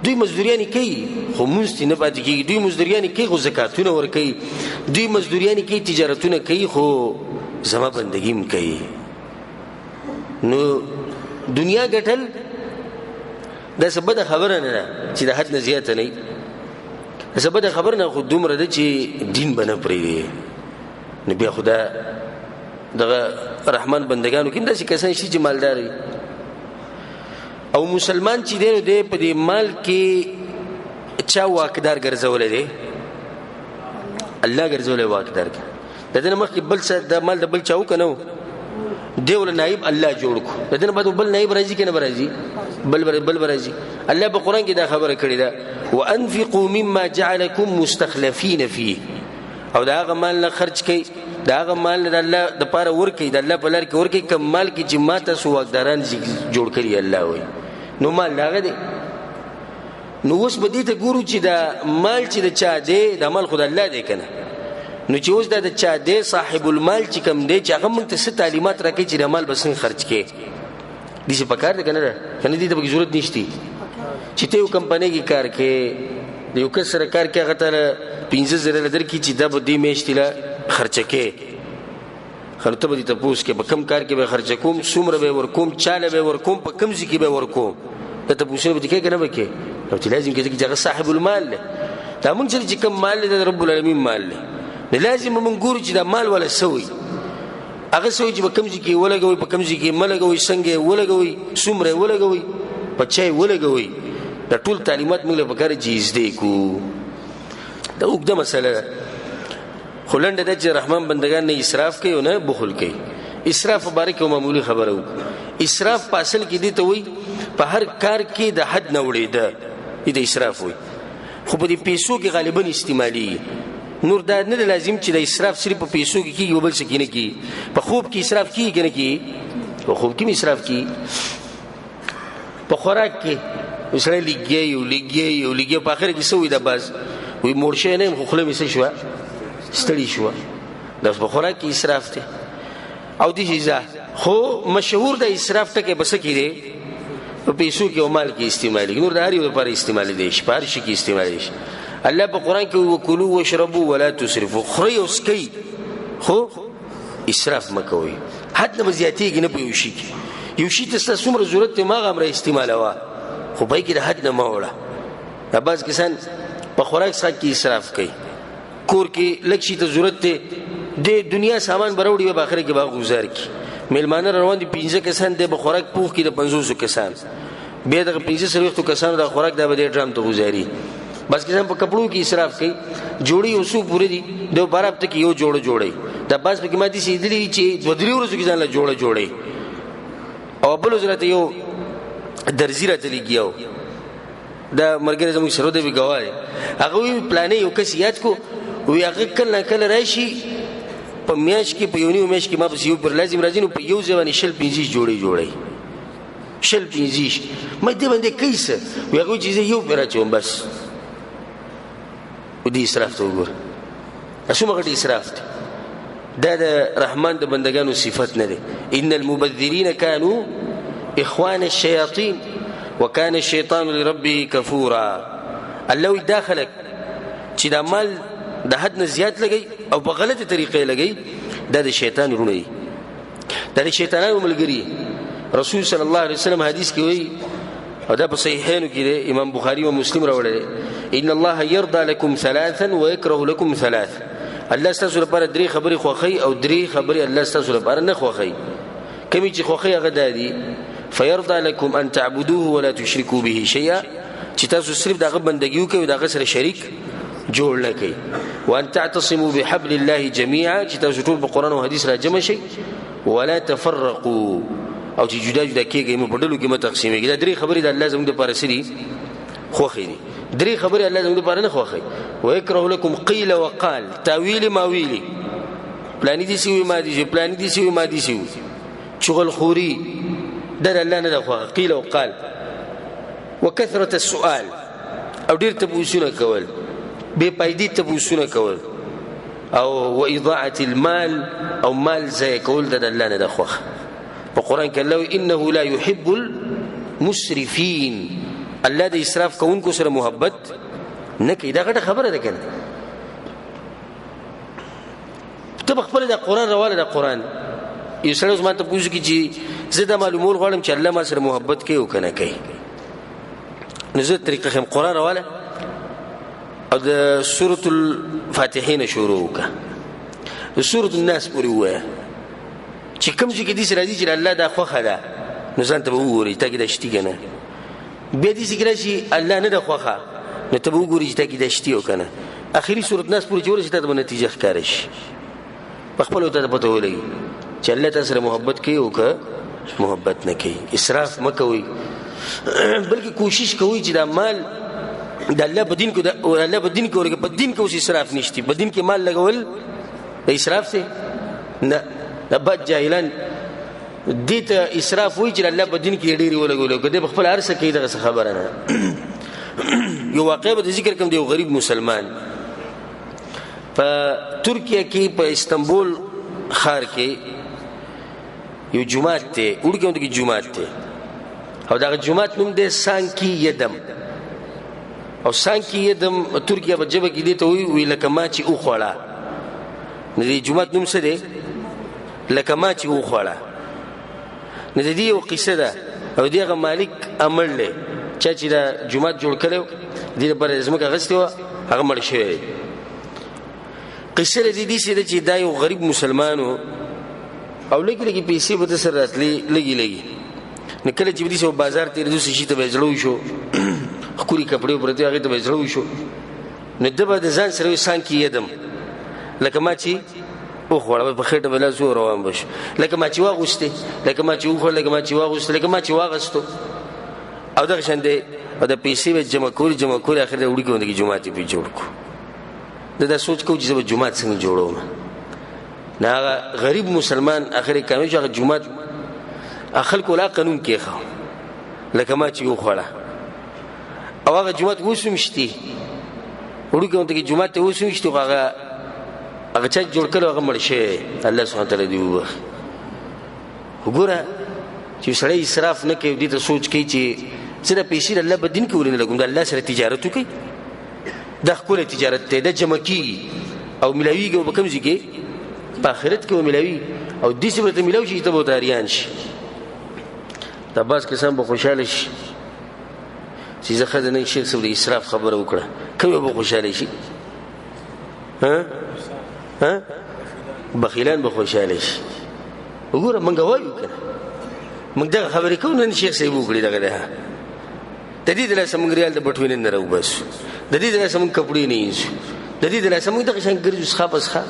دوی مزدوریانی کوي خو مونږ نه پاتې کیږي دوی مزدوریانی کوي خو زکاتونه ور کوي دوی مزدوریانی کوي تجارتونه کوي خو زما بندگیم کوي نو دنیا ګټل دا سبب خبره نه چې د حد نه زیات نه سبب خبر نه خو دومره ده چې دین بنه پرې نبی خدا دغه رحمان بندگانو کې داسې کسان شي چې مالدار او مسلمان چې دی نو دی په دې مال کې چا واکدار ګرځولې دی الله ګرځولې واکدار د دې مخکې بل څه د مال د بل چاو کنو دی ول نائب الله جوړ کو د دې بعد بل نائب راځي کنه راځي بل راځي الله په قران کې دا خبره کړې ده وانفقوا مما جعلكم مستخلفين فيه او دا هغه مال نه خرج کړئ دا هغه مال نه الله د پاره ورکړئ د الله په لار کې ورکړئ کوم مال کې چې ماته سو واکداران جوړ کړی الله وي نو مال لاغه دي نو اوس به دې ته ګورو چې دا مال چې د چا دی د مال خدای الله دی کنه نو چې اوس د چا دی صاحب المال چې کم دی چې هغه موږ ته څه تعلیمات راکړي چې د مال بسنګ خرج کړي دې څه پکار دی کنه دې ته به ضرورت نشته چې ته یو کمپنۍ کې کار کې یو کس سره کار کې هغه ته 15000 لدر کې چې دا به دې میشتله خرچ کې خرته به ته پوس کې په کم کار کې به خرچ کوم څومره به ورکوم چاله به ورکوم په کم ځای کې به ورکوم ته پوسونه به کې کنه به کې نو چې لازم کې چې صاحب المال دا مونږ چې کم مال د رب العالمین مال لازم مونږ ګورو چې دا مال ولا سوي هغه سوي چې په کم ځای کې ولګوي په کم ځای کې ملګوي څنګه ولګوي څومره ولګوي په چای ولګوي دا ټول تعلیمات موږ له بکار جیز دی کو دا وګړه مسله خلنده د رحمان بندگان نه اسراف کوي او نه بخل کوي اسراف مبارک او معمولی خبره وو اسراف پاسل کې دي ته وي په هر کار کې د حد نه وړي ده دې اسراف وي خو په دې پیسو کې غالبا استعمالي نور دا نه لازم چې د اسراف صرف په پیسو کې یو بل څه کې نه کی په خوب کې اسراف کیږي نه کی په خوب کې اسراف کی په خوراک کې وسره لګي په اخر کې سوې ده بس وي مرشه نه خو خله مې شو ستړي شو د خوراک کې اسراف ته او دې ځا خو مشهور د اسراف ټکي بس کې دي په پیسو کې او مال کې استعمالي نور د هریو لپاره استعمالي دي شپارش کې استعمالي شي الله په قران کې وکلوا واشربوا ولا تسرفوا خري اسكي خو اسراف مکوي حد نه زیاتېږي نه په یو شي یو شي ته څومره ضرورت ته ما غمره استعمالوا خو به کې د حد نه موړه دا بعض کسان په خوراک څخه کې اسراف کوي کور کې لکشي ته ضرورت ته د دنیا سامان بروړي په اخر کې باغ گزار کی ملمانه روان دي 15 کسان د خوراک پوخ کې د 500 کسان به د 15 سروختو کسان د خوراک د بده ډرام ته گزاري بس کسان په کپړو کې اسراف کوي جوړي اوسو پوره دي د باراب ته کې یو جوړي د باز په کې ماتي سي دي چې 2-3 ورځې کې ځان له جوړي او بل ضرورت یو درزی را تلګیاو دا مرګره زموږ سره دی وګوای هغه پلان یو کس یاد کو وی هغه کله راشي په میاش کې په یونیو میاش کې ما بس یو پر لازم راځي نو په یو ځواني شل 15 جوړي شل 15 مې دې باندې کیسه وی هغه چې یو پر راځم بس ودي اسراف ته وګور اسمه غټي اسراف دا د رحمان د بندگانو صفت نه دي ان المبذرين كانوا اخوان الشياطين وكان الشيطان لربه كفورا الله داخلك چې دا مال د حد نه زیات لګي او په غلطه طریقې لګي دا د شیطان رونه دي دا د شیطانانو ملګری رسول صلی الله علیه وسلم حدیث کې وایي او دا په صحیحینو کې امام بخاری او مسلم راوړل ان الله يرضى لكم ثلاثا ويكره لكم ثلاث. الله ستاسو لپاره درې خبرې خوخی او درې خبرې الله ستاسو لپاره نه خوخی. کمی چې خوخی هغه دادي فيرضى لكم ان تعبدوه ولا تشركوا به شيئا، چې تاسو صرف دغه بندګي وکړئ او دغه سره شریک جوړ نه کړئ. وان تعتصموا بحبل الله جميعا، چې تاسو ټول په قران او حديث را جمع شئ. ولا تفرقوا، او چې جدا جدا کېږئ مو په ډلو کې مو تقسیمېږئ. دا درې خبرې د الله زموږ لپاره سړي خوخي دي. درې خبرې الله زموږ لپاره نه خوخي. ويكره لكم قيل وقال، تاويل ماويلي، پلاني دي سوي ما دي سوي، پلاني دي سوي ما دي سوي، شغل خوري، دا الله نه خوخه. قيل وقال. وكثرة السؤال، او ډیر تبوسونه کول، بے پایدې تبوسونه کول، او واضاعه المال، او مال ضایع کول، دا الله نه خوخه. په قران کې الله انه لا يحب المسرفين، الله د اسراف کوونکو سره محبت نه کوي. دا غټه خبره ده کنه. ته خپل د قران رواله د قران یو سره زما ته پوښتنه کی چې زه د معلومول غواړم چې الله ما سره محبت کوي او کنه کوي. نو زه طریقه هم قران رواله او د سوره الفاتحه شروع وکړه، د سوره الناس پورې وایي چې کوم چې دې سره دي چې الله دا خوخه ده، نو ځان ته وګورئ ته کې د شتي کنه. به دې ذکر شي الله نه د خوخه، نو ته وګورئ چې ته کې د شتي او کنه. اخري سوره الناس پورې جوړ شي ته د نتیجه ښکار شي. په خپل ته پته ولګي چې الله تاسو سره محبت کوي او که محبت نه کوي. اسراف مکوئ، بلکې کوشش کوئ چې دا مال د الله په دین کې او الله په دین کې ورګه په دین کې اوس اسراف نشتی. په دین کې مال لګول د اسراف څخه نه. د بد جاهلان دې ته اسراف وایي چې الله په دین کې ډېری ولګول، کله په خپل ارسه کې دغه خبره نه. یو واقعه به ذکر کوم. دی غریب مسلمان په ترکیه کې په استنبول ښار کې یو جمعات ته وړکه کې جمعات ته، او دا جمعات نوم دی سانکی یدم. او سانکی یدم ترکیه په جبه کې دی ته وی لکه ما چې او خوړه. نو دې جمعات نوم څه دی؟ لکه ما چې او خوړه. نو دې یو قصه ده او دغه مالک امر له چې دا جمعات جوړ کړو دې پر زمکه غستې و هغه مړ شوی. قصه دې چې دا یو غریب مسلمانو او لګي پیسې به سره راتلې لګي. نو کله چې دې سو بازار ته دوی شي ته بجړو شو، خوري کپڑے پرته هغه ته بجړو شو. نو دبه د ځان سره وسان کې یدم لکه ما چې او خوړه په خېټه بل زو روان بش، لکه ما چې واغسته، لکه ما چې وخور، لکه ما چې واغسته، لکه ما چې واغستو. او دا شاندې او د پیسې به جمع کول اخر د وړي کوندې جمعه ته جوړ کو. دا سوچ کو چې جمعه څنګه جوړوم. نه غریب مسلمان اخر کامل چې جمعه اخل کولا قانون کې خو لکه ما چې وخوړه او هغه جمعه وسومشتي وړي کوندې جمعه ته وسومشتي هغه چې جوړ کړو هغه مړ شي. الله سبحانه وتعالى دی وګوره چې سړی اسراف نه کوي. دې ته سوچ کوي چې سره پیسې الله په دین کې ورنه لګوم، د الله سره تجارت وکړي. د خپل تجارت ته د جمع کی او ملاویږي او کوم ځای کې په آخرت کې ملاوي او دې څه به ملاوي شي ته به تاریان شي. دا باز کسان به خوشاله شي چې زه خدای شیخ صاحب د اسراف خبره وکړه، کوم به خوشاله شي؟ ها بخیلان به خوشاله شي. وګوره مونږ وایو کنه مونږ دا خبرې کوو نن شیخ صاحب وکړي دغه ده. د دې د لاسه مونږ ریال د بټوینې نه راو بس، د دې د لاسه مونږ کپړې نه یېسو، د دې د لاسه مونږ دغه شان ګرځو څخه بس ښه،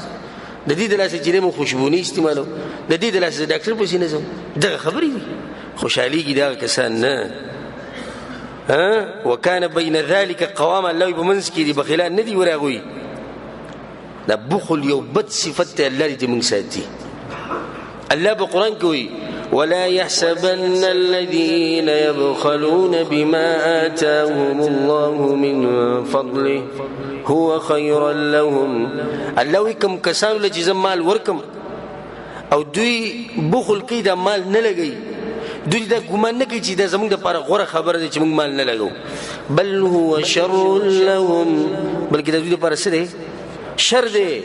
د دې د لاسه چې مونږ خوشبونی استعمالو، د دې د لاسه ډاکټر پسې نه ځو. دغه خبرې خوشحاليږي دا کسان نه. وکانه بین ذلک قواما. الله بمنځ کې دي بخیلان نه دي وراغوي. دا بخل یو بد صفت ته الله دې موږ ساتي. الله په قران کې وایي ولا يحسبن الذين يبخلون بما آتاهم الله من فضله هو خيرا لهم. الله کوم کسان له چې مال ورکم او دوی بخل کوي دا مال نه لګي، دوی دا ګمان نه کوي چې دا زموږ لپاره غوره خبره ده چې موږ مال نه لګو، بل هو شر لهم، بلکې دا دوی لپاره څه دی؟ شر دی.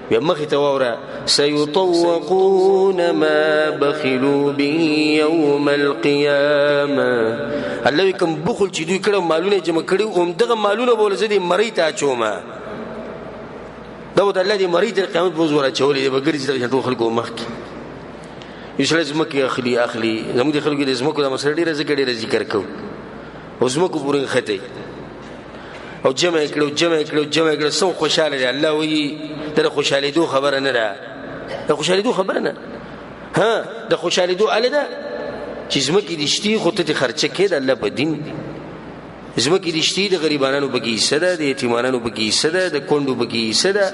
بیا مخې ته واوره سيطوقون ما بخلوا به يوم القيامه. الله کوم بخل چې دوی کړو مالونه جمع کړي هم دغه مالونه بوله زه دې مړی ته اچومه دا وته الله دې مړی ته قیامت په زور اچولې به ګرځي دغه ټول خلکو مخکې یوسله زمکې اخلي زموږ د خلکو د زمکو د مسله ډېره ډېره ذکر کوو او زمکو پورې خطې او جمع کړو سو خوشاله دی الله وی در خوشاله دو خبره نه ده د خوشاله دو خبره نه ها د خوشاله دو اله ده چې زمکې د شتي خو ته خرچه کې د الله په دین زمکې د شتي د غریبانو بګي صدا د یتیمانو بګي صدا د کندو بګي صدا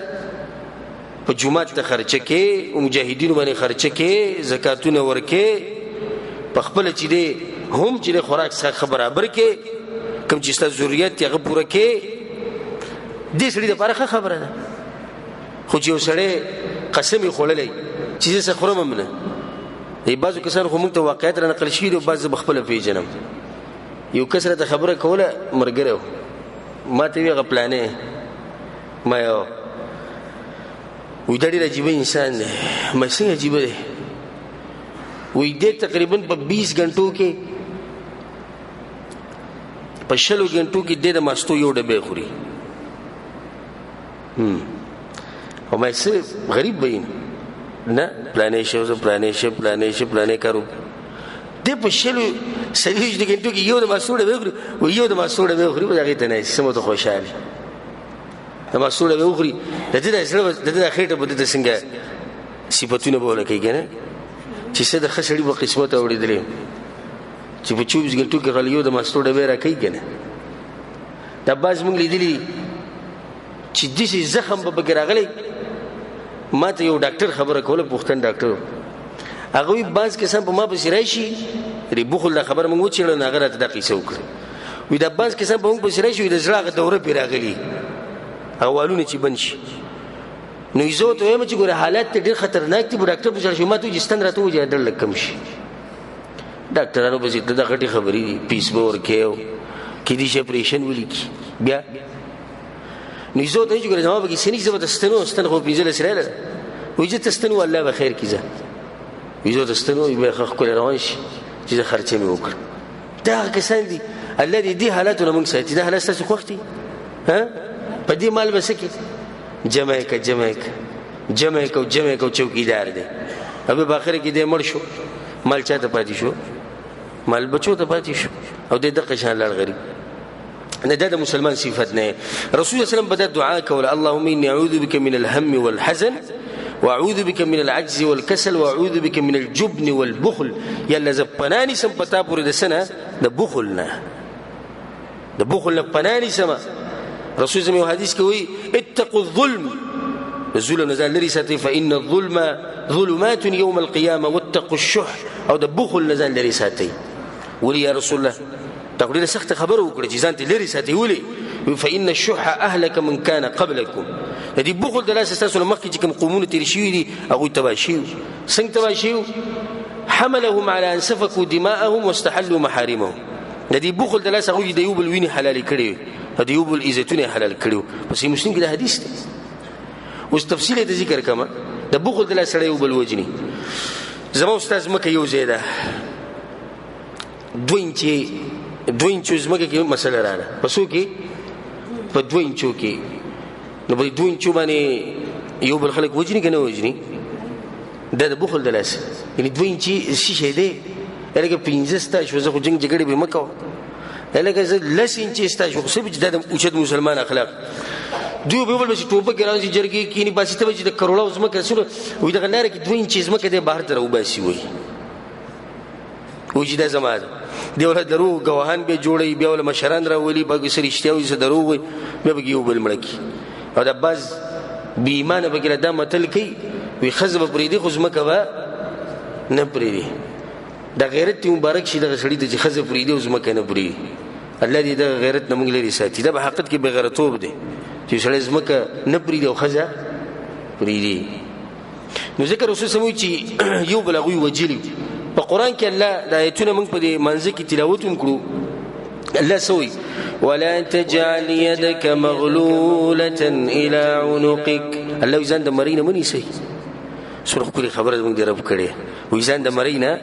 په جمعات ته خرچه کې او مجاهدینو باندې خرچه کې زکاتونه ورکې په خپل چې دي هم چې خوراک څخه برابر کې کوم چې ستاسو ضرورت یې پوره کې دې سړي د پاره خبره ده خو چې وسړی قسم خوللې چې زه خورم منه ای بعضو کسان خو موږ ته واقعیت را نقل شوي دي بعض بخپله پیژنم یو کس راته خبره کوله مرګره ما ته ویې غپلانې ما یو وی دا ډېر عجیبه انسان دی ما څنګه عجیبه دی وی دې تقریبا په 20 غنټو کې په 60 غنټو کې د ماستو یو ډبې خوري او ما څه غریب وین نه پلانې کارو د په 60 غنټو کې یو د ماستو ډبې خوري و یو د ماستو ډبې خوري په هغه ته نه سمو ته خوشاله د ماستو ډبې خوري د دې خېټه په دې څنګه صفاتونه بوله کوي کنه چې څه د خسړې په قسمت اوریدلې چې په 24 غنټو کې غلیو د ماستو ډبې را کوي کنه دا باز موږ لیدلی چې د شي زخم په بګراغلې ما ته یو ډاکټر خبره کوله پښتون ډاکټر هغه باز کسان په ما په سرای شي ری بوخل خبر موږ چیرې نه غره ته د قصه وکړه وې د باز کسان په موږ په سرای شي د زړه دوره پیراغلی اولونه چې بنشي نو یزو ته وایم چې ګوره حالت ډېر خطرناک دي ډاکټر په شرشي ما ته جستن راته وځي ډېر لکم شي ډاکټرانو په ځکه د غټي خبرې پیس بور کېو کې دي چې اپریشن ولیکي بیا نو یزو ته چې ګوره جواب کې سني زبر استنو خو پیزل سره وځي تستنو الله به خیر کیزه یزو تستنو به خو کول روان شي چې خرچه مې وکړ دا کسان دي الذي دي حالاتونه موږ ساتي دا حالات څه خوختي ها په دې مال بسکه جمع کو چوکیدار دی ابه باخره کې دې مړ شو مال چاته پاتې شو مال بچو ته پاتې شو او دې دغه شان لړ غریب نه دا مسلمان صفات نه رسول الله صلی الله علیه وسلم بدا دعا کوله اللهم اني اعوذ بك من الهم والحزن واعوذ بك من العجز والكسل واعوذ بك من الجبن والبخل يلا زپناني سم پتا پور د سنه د بخل نه پناني سم رسول الله حدیث کوي اتقوا الظلم الظلم نزال لري ساتي فان الظلم ظلمات يوم القيامه واتقوا الشح او د بخل نزال لري ساتي ولي يا رسول الله تقول سخت خبر وکړي چې ځان ته لري ساتي ولي فان الشح اهلك من كان قبلكم دې بخل د لاس تاسو مخکې چې کوم قومونه تیر شي دي هغه تباشي څنګه تباشي حملهم على ان سفكوا دماءهم واستحلوا محارمهم دې بخل د لاس هغه د یوب الویني حلال کړي د یوب العزتونه حلال کړي پس مسلم کې د حدیث دی اوس تفصیل د ذکر کما د بخل د لاس سره یوب الوجني زما استاد مکه یو زیاده دوه انچو زمکه کې مسله رااله پسو کې په 2 انچو کې نو په 2 انچو باندې یو بل خلک وجني کنه وجني د بخل د لاس یعنی 2 انچي شي دی هغه 15 ستا شو زه خو جګړې به مکو هغه زه لس انچي ستا شو څه چې د اوچت مسلمان اخلاق دوی به بل چې ټوپه ګرانځي جرګي کینی باسي ته چې د کروڑو زمکه سره وې د غلاره کې 2 انچي زمکه د بهر تر وباسي وي وې د زماد دی ول درو غواهان به جوړي بیا ول مشران را ولي بګ سر اشتیاوي زه درو وي به یو بل ملکی او د باز بی ایمان بګره د متل کی وی خزب پریدي خو زمکه وا نه پریدي د غیرت مبارک شي د سړی د خزب پریدي او زمکه نه پریدي الله دې د غیرت نه موږ لري ساتي دا په حقیقت کې بغیرتوب دی چې سړی زمکه نه پریدي او خزه پریدي نو ذکر رسول سمو چې یو بلغوي وجلی په قران کې الله د آیتونو موږ په منځ کې تلاوت وکړو الله سوي ولا تجعل يدك مغلولة إلى عنقك الله ځان د مرۍ نه منی سي سره خپل خبره موږ رب کړي وې ځان د مرۍ نه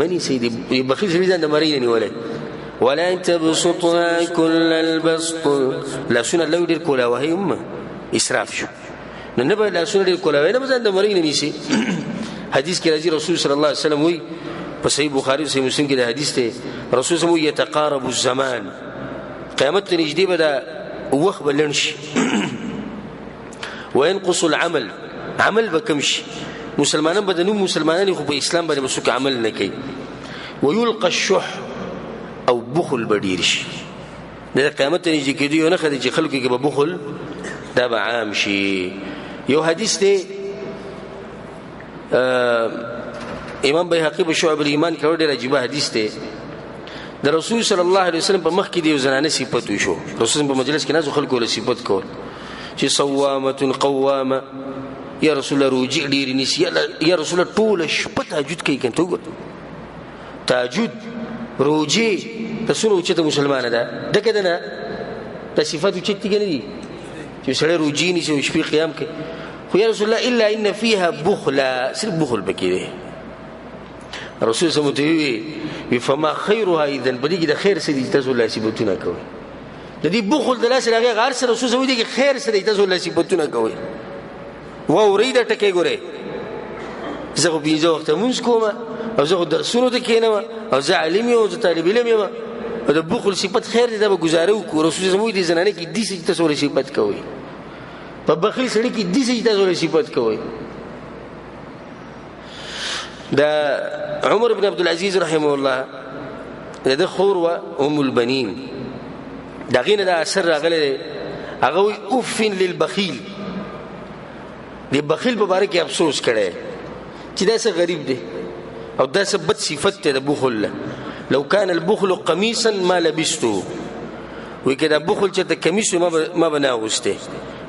منی سي دی بخیل سړي ځان د مرۍ نه نیولای ولا تبسطها كل البسط لا سنه لو ډیر کولا وهي اسراف شو نه به لا سنه ډیر کولا وهي نه ځان د مرۍ نه نیسي حدیث کې راځي رسول صلی الله علیه وسلم وی په صحیح بخاری او صحیح مسلم کې د حدیث ته رسول صلی الله علیه وسلم يتقارب الزمان قیامت ته نږدې به دا وخت بلند شي وينقص العمل عمل بکم شي مسلمانان بدنو مسلمانان خو په اسلام باندې مسوک عمل نه کوي ويلقى الشح او بخل بدیر شي د قیامت ته نږدې کېدو نه خدای چې خلکو کې به بخل دا به عام شي یو حدیث دی امام بیهقی په شعب الایمان کې ډېر عجیب حدیث دی د رسول صلی الله علیه وسلم په مخ کې دی زنانه صفت وشو رسول په مجلس کې ناز خلکو له صفت کول چې صوامه قوامه یا رسول الله روجي ډېر نسی یا رسول الله ټول شپه تهجد کوي کنه تو تهجد روجي تاسو چې ته مسلمان ده دغه نه د صفات چې تیګ نه دي چې سره روجي نسی شپې قیام کوي خو یا رسول الله الا ان فيها بخلا صرف بخل بکیره رسول صلی الله علیه وسلم فما خيرها اذا بدی د خیر سره تاسو الله صفاتونه کوي د دې بخل د لاس راغی غار سره رسول صلی الله علیه وسلم خیر سره تاسو الله صفاتونه کوي و اورید ټکي ګوره زه په یوه وخت مونږ کوم او زه درسونو ته کېنم او زه عالم یم او زه طالب علم یم د بخل صفت خیر دې به گزارو کو رسول صلی الله علیه وسلم دې زنانه کې دې تاسو الله صفات کوي په بخیل سړي کې دې سجده زول صفات کوي دا عمر بن عبد العزيز رحمه الله د خور و ام البنين دا غینه دا اثر راغله هغه اوف للبخيل دی بخیل په باره کې افسوس کړي چې دا څه غریب دی او دا څه بد صفت ده د بخل لو كان البخل قميصا ما لبسته وکدا بخل چې ته قمیص ما بناغسته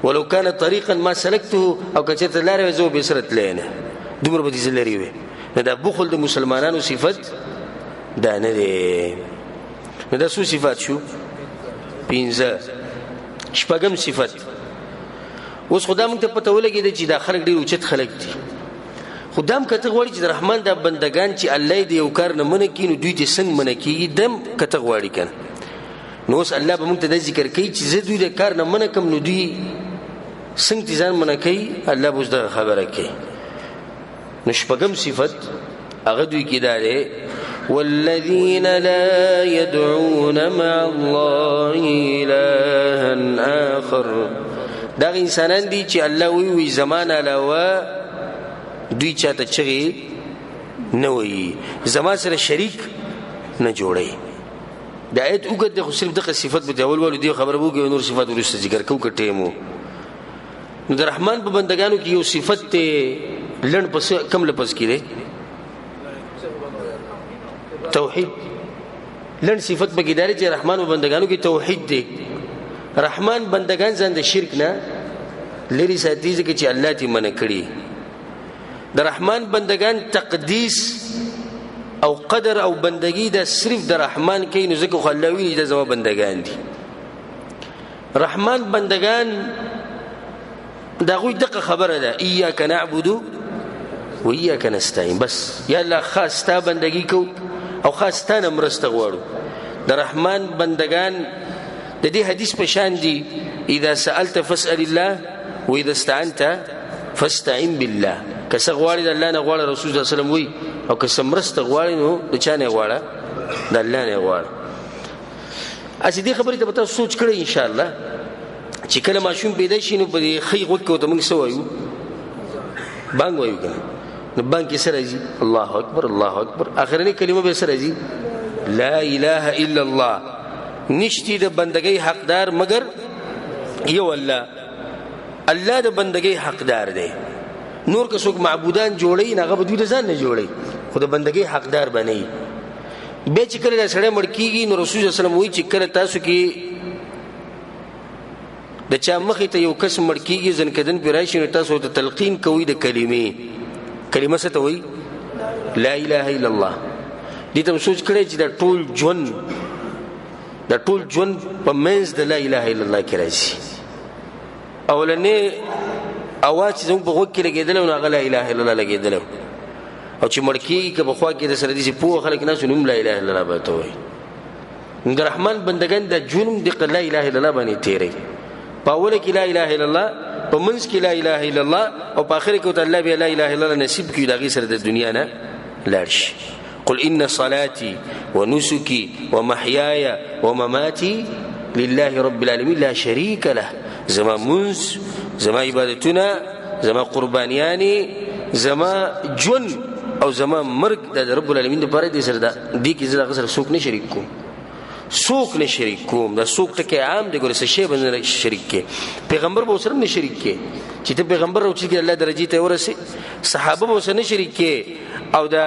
ولو كان طريقا ما سلكته او کچته لاره زو بسرت لینه دومره به دې لري وي دا بخل د مسلمانانو صفت دا نه دی دا څه صفات شو پنځه شپږم صفت اوس خدای مونږ ته پته ولګی چې دا خلک ډیر اوچت خلک دي خدام کته غواړي چې رحمان د بندگان چې الله دې یو کار نه منې کینو دوی دې څنګه منې کیږي دم کته غواړي کنه نو اوس الله به مونږ ته د ذکر کوي چې زه دوی د کار نه منې کم نو دوی څنګه ځان منې کوي الله به زده خبره کوي نشپغم صفت هغه دوی کې دا ده والذین لا يدعون مع الله إلها آخر دا انسانان دي چې الله وی زمانه علاوه دوی چاته چغي نه وي زما سره شریک نه جوړي دا ایت وګد خو صرف دغه صفت به اول ولودي خبر وګي نور صفات ورسته ذکر کو کټېمو نو د رحمان په بندگانو کې یو صفت ته لړ پس کم لپس کړي توحید لړ صفت به ګداري چې رحمان په بندگانو کې توحید دی رحمان بندگان ځان د شرک نه لري ساتي ځکه چې الله تی منع کړي د رحمان بندگان تقدیس او قدر او بندگی دا صرف د رحمان کې نو ځکه خلوی د زما بندگان دي رحمان بندگان دا غوي دغه خبره ده اياک نعبد و اياک نستعين بس یا الله خاص تا بندگی کو او خاص تا مرسته غواړو د رحمان بندگان د دې حدیث په شان دي اذا سالت فاسال الله واذا استعنت فاستعن بالله کس غواړي د الله نه غواړي رسول الله صلی الله علیه وسلم وی او کس مرسته غواړي نو د چا نه غواړي د الله نه غواړي اسی دې خبرې ته تاسو سوچ کړئ ان شاء الله چې کله ماشوم پیدا شي نو په خی غوږ کې ته موږ سوایو بانګ وایو کنه نو بانګ کې سره جی الله اکبر الله اکبر اخرنی کلمه به سره جی لا اله الا الله نشتی د بندګۍ حقدار مگر یو الله الله د بندګۍ حقدار دی نور که څوک معبودان جوړي نه غو دوی ځان نه جوړي خو د بندګۍ حقدار بنئ به چې کله سره مړ کیږي نو رسول الله صلی الله علیه وسلم وی چې کله تاسو کې د چا مخې ته یو کس مړ کیږي ځنکدن پیرایشي نو تاسو ته تلقین کوي د کلمه څه ته وی لا اله الا الله دې ته سوچ کړئ چې د ټول ژوند په منځ د لا اله الا الله کې راځي اولنې اواز چې زموږ په غوږ کې لګېدلی نو هغه لا اله الا الله لګېدلی او چې مړ کېږي که په خوا کې د سره داسې پوه خلک ناست نو هم لا اله الا الله به ته وایي د رحمان بندګان د ژوند هم دقه لا اله الا الله باندې تېروي په اوله کې لا اله الا الله په منځ کې لا اله الا الله او په آخر کې ورته الله بیا لا اله الا الله نصیب کړي د هغې سره د دنیا نه لاړ شي قل ان صلاتي ونسكي ومحياي ومماتي لله رب العالمين لا شريك له زما منز زما عبادتنا زما قربانياني زما جن او زما مرګ د رب العالمین لپاره دي سره دي کې زړه غسر څوک نه شریک کوم څوک نه شریک کوم دا څوک ته کې عام دي ګوره څه شی باندې شریک کې پیغمبر به سره نه شریک کې چې ته پیغمبر او چې الله درجه ته ورسي صحابه به سره نه شریک کې او دا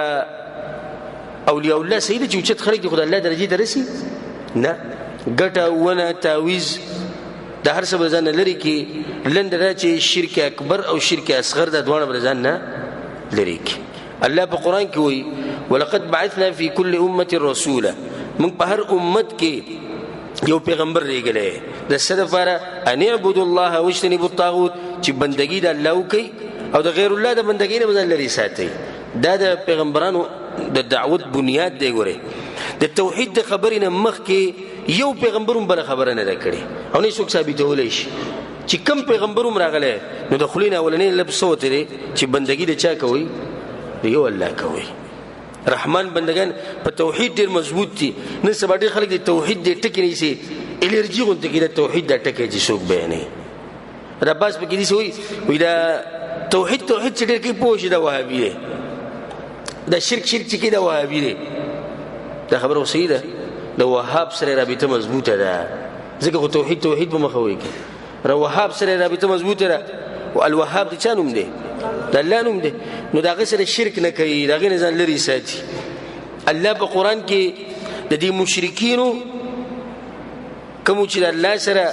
اولیاء الله سید چې چت خلک دي خدای الله درجه ته رسي نه ګټه ونه تعویز د هر څه بزن لري کې لند را چې شرک اکبر او شرک اصغر د دوه بزن نه لري کې الله په قران کې وایي ولقد بعثنا في كل امه رسولا من په هر امت کې یو پیغمبر لګلې د صدفاره ان اعبدوا الله واجتنبوا الطاغوت چې بندګي د الله کوي او د غیر الله د بندګي نه بدل لري ساتي دا د پیغمبرانو د دعوت بنیاد دی ګوره د توحید د خبرینه مخ کې یو پیغمبروم بل خبره نه کړي او نه څوک ثابتولای شي چې کم پیغمبروم راغله نو د خلینو اولنې لبس وته چې بندګي د چا کوي یو الله کوي رحمان بندگان په توحید ډیر مضبوط دي نن سبا ډیر خلک د توحید د ټکی نه سي الرجی غونته کې د توحید د ټکی چې څوک بیانې دا باس په کې دي وي دا توحید چې ډیر کې پوښي دا وهابي دی دا شرک چې کې دا وهابي دی دا خبره وسیده د وهاب سره رابطه مضبوطه ده ځکه خو توحید په مخه وي را وهاب سره رابطه مضبوطه ده او الوهاب د چا نوم دی د الله نوم دی نو دا غسر شرک نه کوي دا غي نه ځان لري ساتي الله په قران کې د دې مشرکینو کوم چې الله سره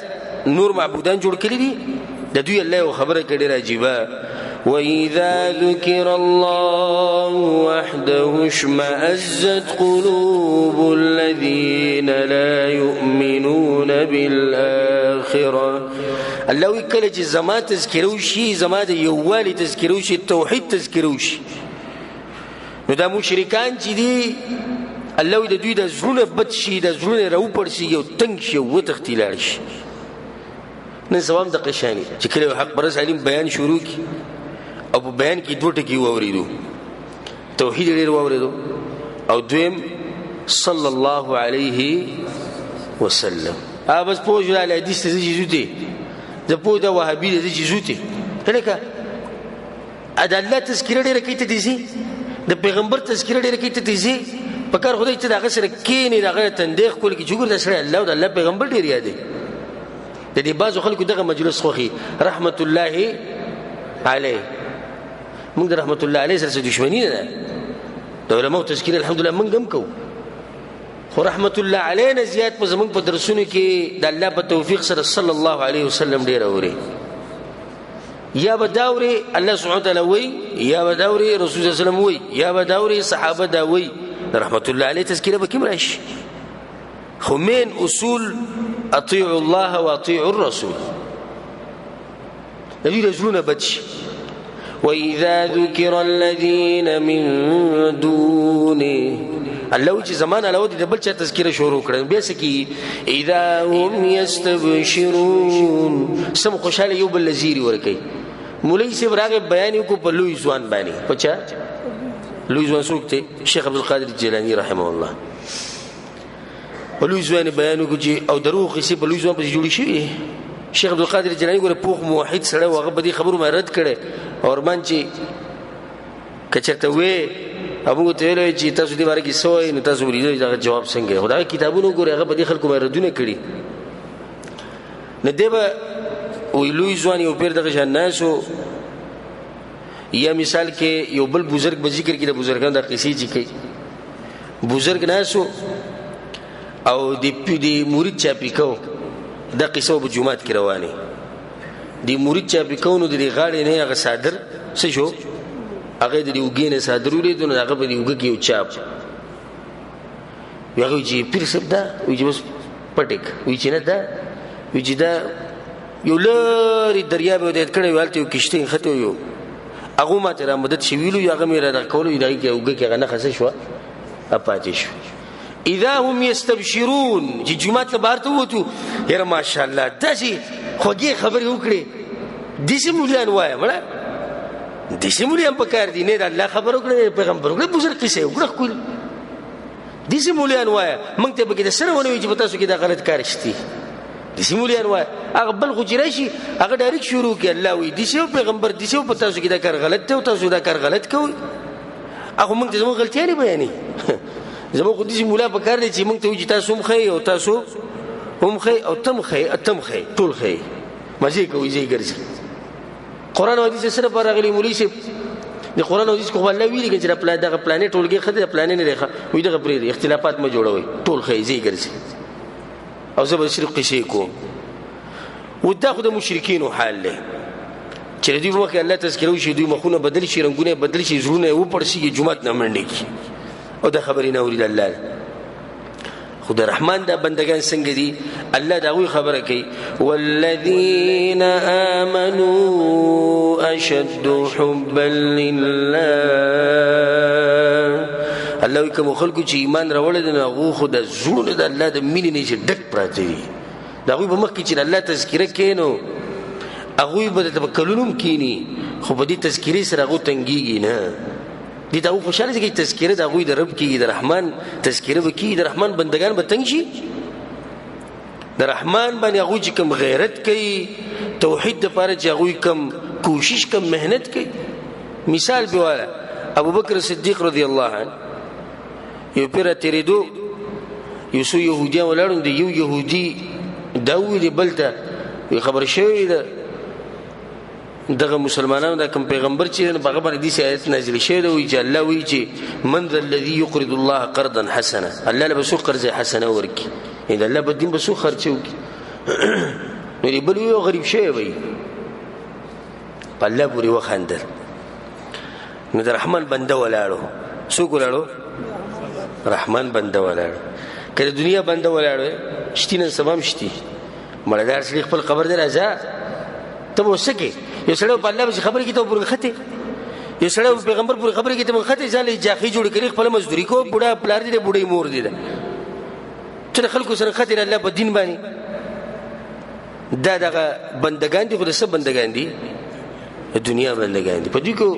نور معبودان جوړ کړی دي د دوی الله خبره کړي راجيبه وَإِذَا ذُكِرَ اللَّهُ وَحْدَهُ اشْمَأَزَّتْ قُلُوبُ الَّذِينَ لَا يُؤْمِنُونَ بِالْآخِرَةِ الله وکړي چې زما تذکرو شي زما د یووالي تذکرو شي توحید تذکرو شي نو دا مشرکان چې دي الله د دوی د زړه بد شي د زړه راو پر شي یو تنگ شي و تختیلار شي نن سوام د قشانی چې کله حق پرس علم بیان شروع کی او په بیان کې دوه ټکی ووریدو توحید لري ووریدو او دویم صلی الله علیه وسلم بس پوجو علی حدیث ته جزوتی د پوه د وهابي د جزوتی لکه ادله تذکر لري کیته دي د پیغمبر تذکر لري کیته دي په کار خدای ته دغه سره کینی دغه تندیخ کول کی جوړ د سره الله او د الله پیغمبر ډیر یادې د دې بازو خلکو دغه مجلس خوخي رحمت الله علیه موږ د رحمت الله علیه سره دښمنی نه د علماء تذکر الحمدلله موږ هم کوو خو رحمت الله علیه زیات په زمونږ په درسونو کې د الله په توفیق سره صلی الله علیه وسلم ډیر اوري یا بداوري الله سبحانه وتعالى وي یا بداوري رسول الله صلی الله علیه وسلم وي یا بداوري صحابه دا وي رحمت الله علیه تذکر به کوم راشي خو من اصول اطيعوا الله واطيعوا الرسول الذي رجلنا بدش واذا ذكر الذين من دونه الله چې زمانه له دې بل چا تذکر شروع کړي به سکی اذا هم يستبشرون سم خوشاله یو بل لزيري ورکی مولوی سی راغه بیان کو په لوی ځوان باندې پچا لوی ځوان سوکته شیخ عبد القادر الجیلانی رحمه الله په لوی ځوان بیان کو چې او دروغ سی په لوی ځوان په جوړی شي شیخ عبد القادر الجیلانی ګوره پوخ موحد سره هغه بدی خبرو مې رد کړي اور من چې کچته وې ابو ته ویل چې تاسو دې باره کې سوې نو تاسو ورېږئ دا جواب څنګه خدای کتابونو ګوره هغه بدی خلکو مې ردونه کړي نه دیبه ویلوی ځوان یو پیر دغه جناسو یا مثال کې یو بل بزرګ به ذکر کې د بزرګانو د قصې چې کوي بزرګ ناسو او د مرید چاپی کو د قصو په جمعات کې رواني د مرید چاپی کو نو د غاړې نه هغه صادر څه شو هغه د یوګینه صادر ولیدو نو هغه په یوګ کې یو چاپ یو چې پیر سب دا وي چې بس پټک وي چې نه دا وي چې دا یو لري دریاب ودې کړه والته یو کشته خته یو هغه ما ته را مدد شویلو یا هغه مې را کولو یی کې اوګه کې غنه خسه شو اپاتې شو اذا هم يستبشرون چې جمعه ته بار ته وته هر ماشاءالله داسي خوږی خبرې وکړي دسه مولان وای مړه دسه مولان په کار دي نه الله خبر وکړي پیغمبر وکړي بزرګ کیسه وکړه کول دسه مولان وای مونږ ته به کې سره ونه چې تاسو کې دا غلط کار شتي دسه مولان وای هغه بل خو جراشي هغه ډایرک شروع کې الله وی دسه پیغمبر دسه په تاسو کې دا کار غلط ته او تاسو دا کار غلط کوي هغه مونږ ته زموږ غلطیاں نه بیانې زموږ خو دې مولا په کار دي چې مونږ ته وی تاسو هم خي او تاسو هم خي او تم خي اتم خي ټول خي مزه کوي زی ګرځي قران او حدیث سره پر غلي مولوی شي د قران او حدیث کو الله ویلي چې پلا دغه پلانټ ټولګي خدای پلان نه لري وي دغه پرې اختلافات ما جوړوي ټول خي زی ګرځي او زه به شرک شي کو وتاخذ مشرکین حال له چې دوی وکړي الله تذکرو شي دوی مخونه بدل شي رنگونه بدل شي زړونه و پړسي جمعه نه منډي کی او د خبرې نه ورید الله خدای رحمان دا بندگان څنګه دي الله دا وی خبره کوي والذین آمنوا اشد حبا لله الله کوم خلکو چې ایمان راوړل دي هغه خدای زړه د الله د مینې نه چې ډک پراته دي دا وی په مخ کې چې الله تذکره کینو هغه به تبکلونم کینی خو په دې تذکره سره هغه تنګيږي نه دي دا خوشاله دي چې تذکره دا غوي د رب کې د رحمان تذکره وکي د رحمان بندگان به تنګ شي د رحمان باندې هغه چې کوم غیرت کوي توحید د پاره چې هغه کوم کوشش کوم مهنت کوي مثال بواله ابو بکر صدیق رضی الله عنه یو پیر تیریدو یو سو يهوديان ولرون دی یو يهودي داوود بلته خبر شوی ده دغه مسلمانانو دا کوم پیغمبر چې هغه باندې دي آیت نازل شوی دی وی چې الله وی چې من ذا الذي يقرض الله قرضا حسنا الله له بسو قرض حسنه ورکی ان الله بدین بسو خرچ وکي نو دی بل یو غریب شی وي په الله پوری وخندل نو د رحمان بنده ولاړو سو ګلاړو رحمان بنده ولاړو کله دنیا بنده ولاړو شتینن سبام شتي مړدار سړي خپل قبر دی راځه ته وسکه یو سړی په الله باندې خبرې کیته پورې خته یو سړی پیغمبر پورې خبرې کیته من خته ځاله جاخي جوړ کړي خپل مزدوري کو بوډا پلار دې بوډۍ مور دې چې خلکو سره خته الله په دین باندې دا دغه بندگان دي خو د سب بندگان دي دنیا بندگان دي په دې کو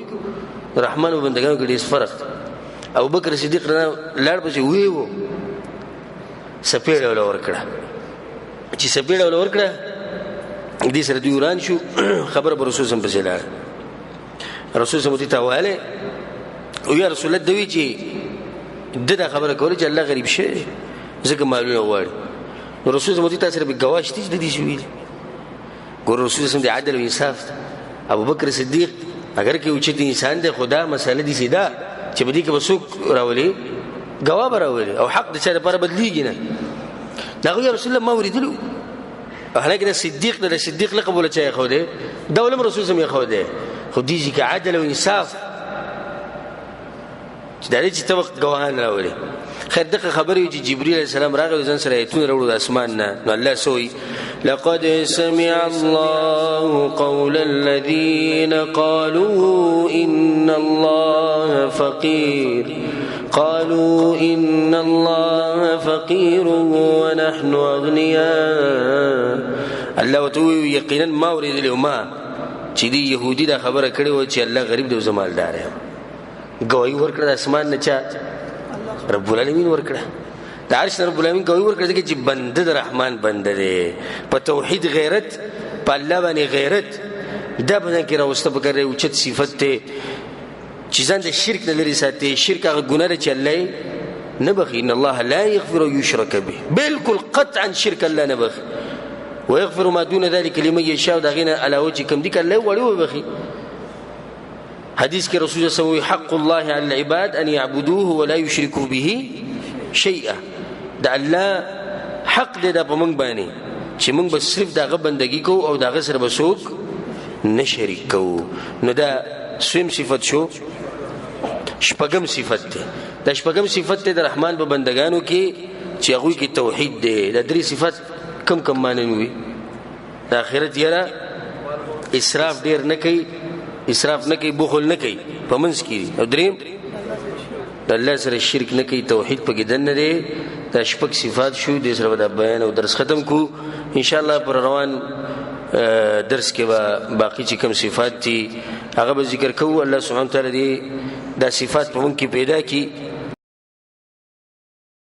رحمان او بندگانو کې ډېر فرق ابو بکر صدیق لړ پسې ویو سپېړ ولا ورکړه چې سپېړ ولا ورکړه دې سره دی وران شو خبر به رسول سم پسې لاړ رسول سم ته واله او یا رسول الله دوی چې دغه خبره کوله چې الله غریب شه ځکه معلومه وایي نو رسول سم ته سره به گواش دي د دې شویل ګور رسول سم د عدل او انصاف ابو بکر صدیق اگر کې اوچت انسان دی خدا مسله دي سیدا چې بدی کې وسوک راولي گواه راولي او حق د چا لپاره بدلیږي نه دا رسول الله ما ورېدلو هلکه صدیق د صدیق لقب ولا چا خو دې دولم رسول سم خو دې خو دې چې عدل او انصاف چې دا چې توخت گواهان راولي خیر دغه خبرې چې جبرئیل علیه السلام راغی ځان سره ایتونه راوړل د اسمان نه نو الله سوی لقد سمع الله قول الذين قالوا ان الله فقير ونحن اغنياء الله تو یقینا ما ورید اليوم چې دی يهودي دا خبره کړې و چې الله غریب دی زمالدار دی گواہی ورکړه د اسمان نه چا رب العالمین ورکړه د عرش رب العالمین گواہی ورکړه چې بنده د رحمان بنده دی په توحید غیرت په الله باندې غیرت دا باندې کې راوسته بکره او چت صفت ته چې ځان د شرک نه لري ساتي شرک هغه ګناه چې الله نه بخي ان الله لا يغفر يشرك به بالکل قطعا شرک الله نه بخي ويغفر ما دون ذلك لمن يشاء دا غنه علاوه چې کوم دي کله وړو بخي حدیث کې رسول الله صلی الله علیه وسلم حق الله على العباد ان يعبدوه ولا يشركوا به شيئا دا الله حق دې د پمنګ باندې چې موږ بس صرف دغه بندگی کو او دغه سره بسوک نه شریک کو نو دا سویم صفت شو شپږم صفت ده د شپږم صفت ده د رحمان په بندگانو کې چې هغه کې توحید ده د درې صفت کم معنی وي د آخرت یره اسراف ډیر نه کوي، اسراف نه کوي، بخل نه کوي په منځ کې. او دریم د الله سره شرک نه کوي، توحید پکې دننه دی. دا شپږ صفات شو، د سره د بیان او درس ختم کو ان شاء الله. پر روان درس کې به باقی چې کوم صفات دي هغه به ذکر کوو. الله سبحانه وتعالی دې دا صفات په موږ کې پیدا کړي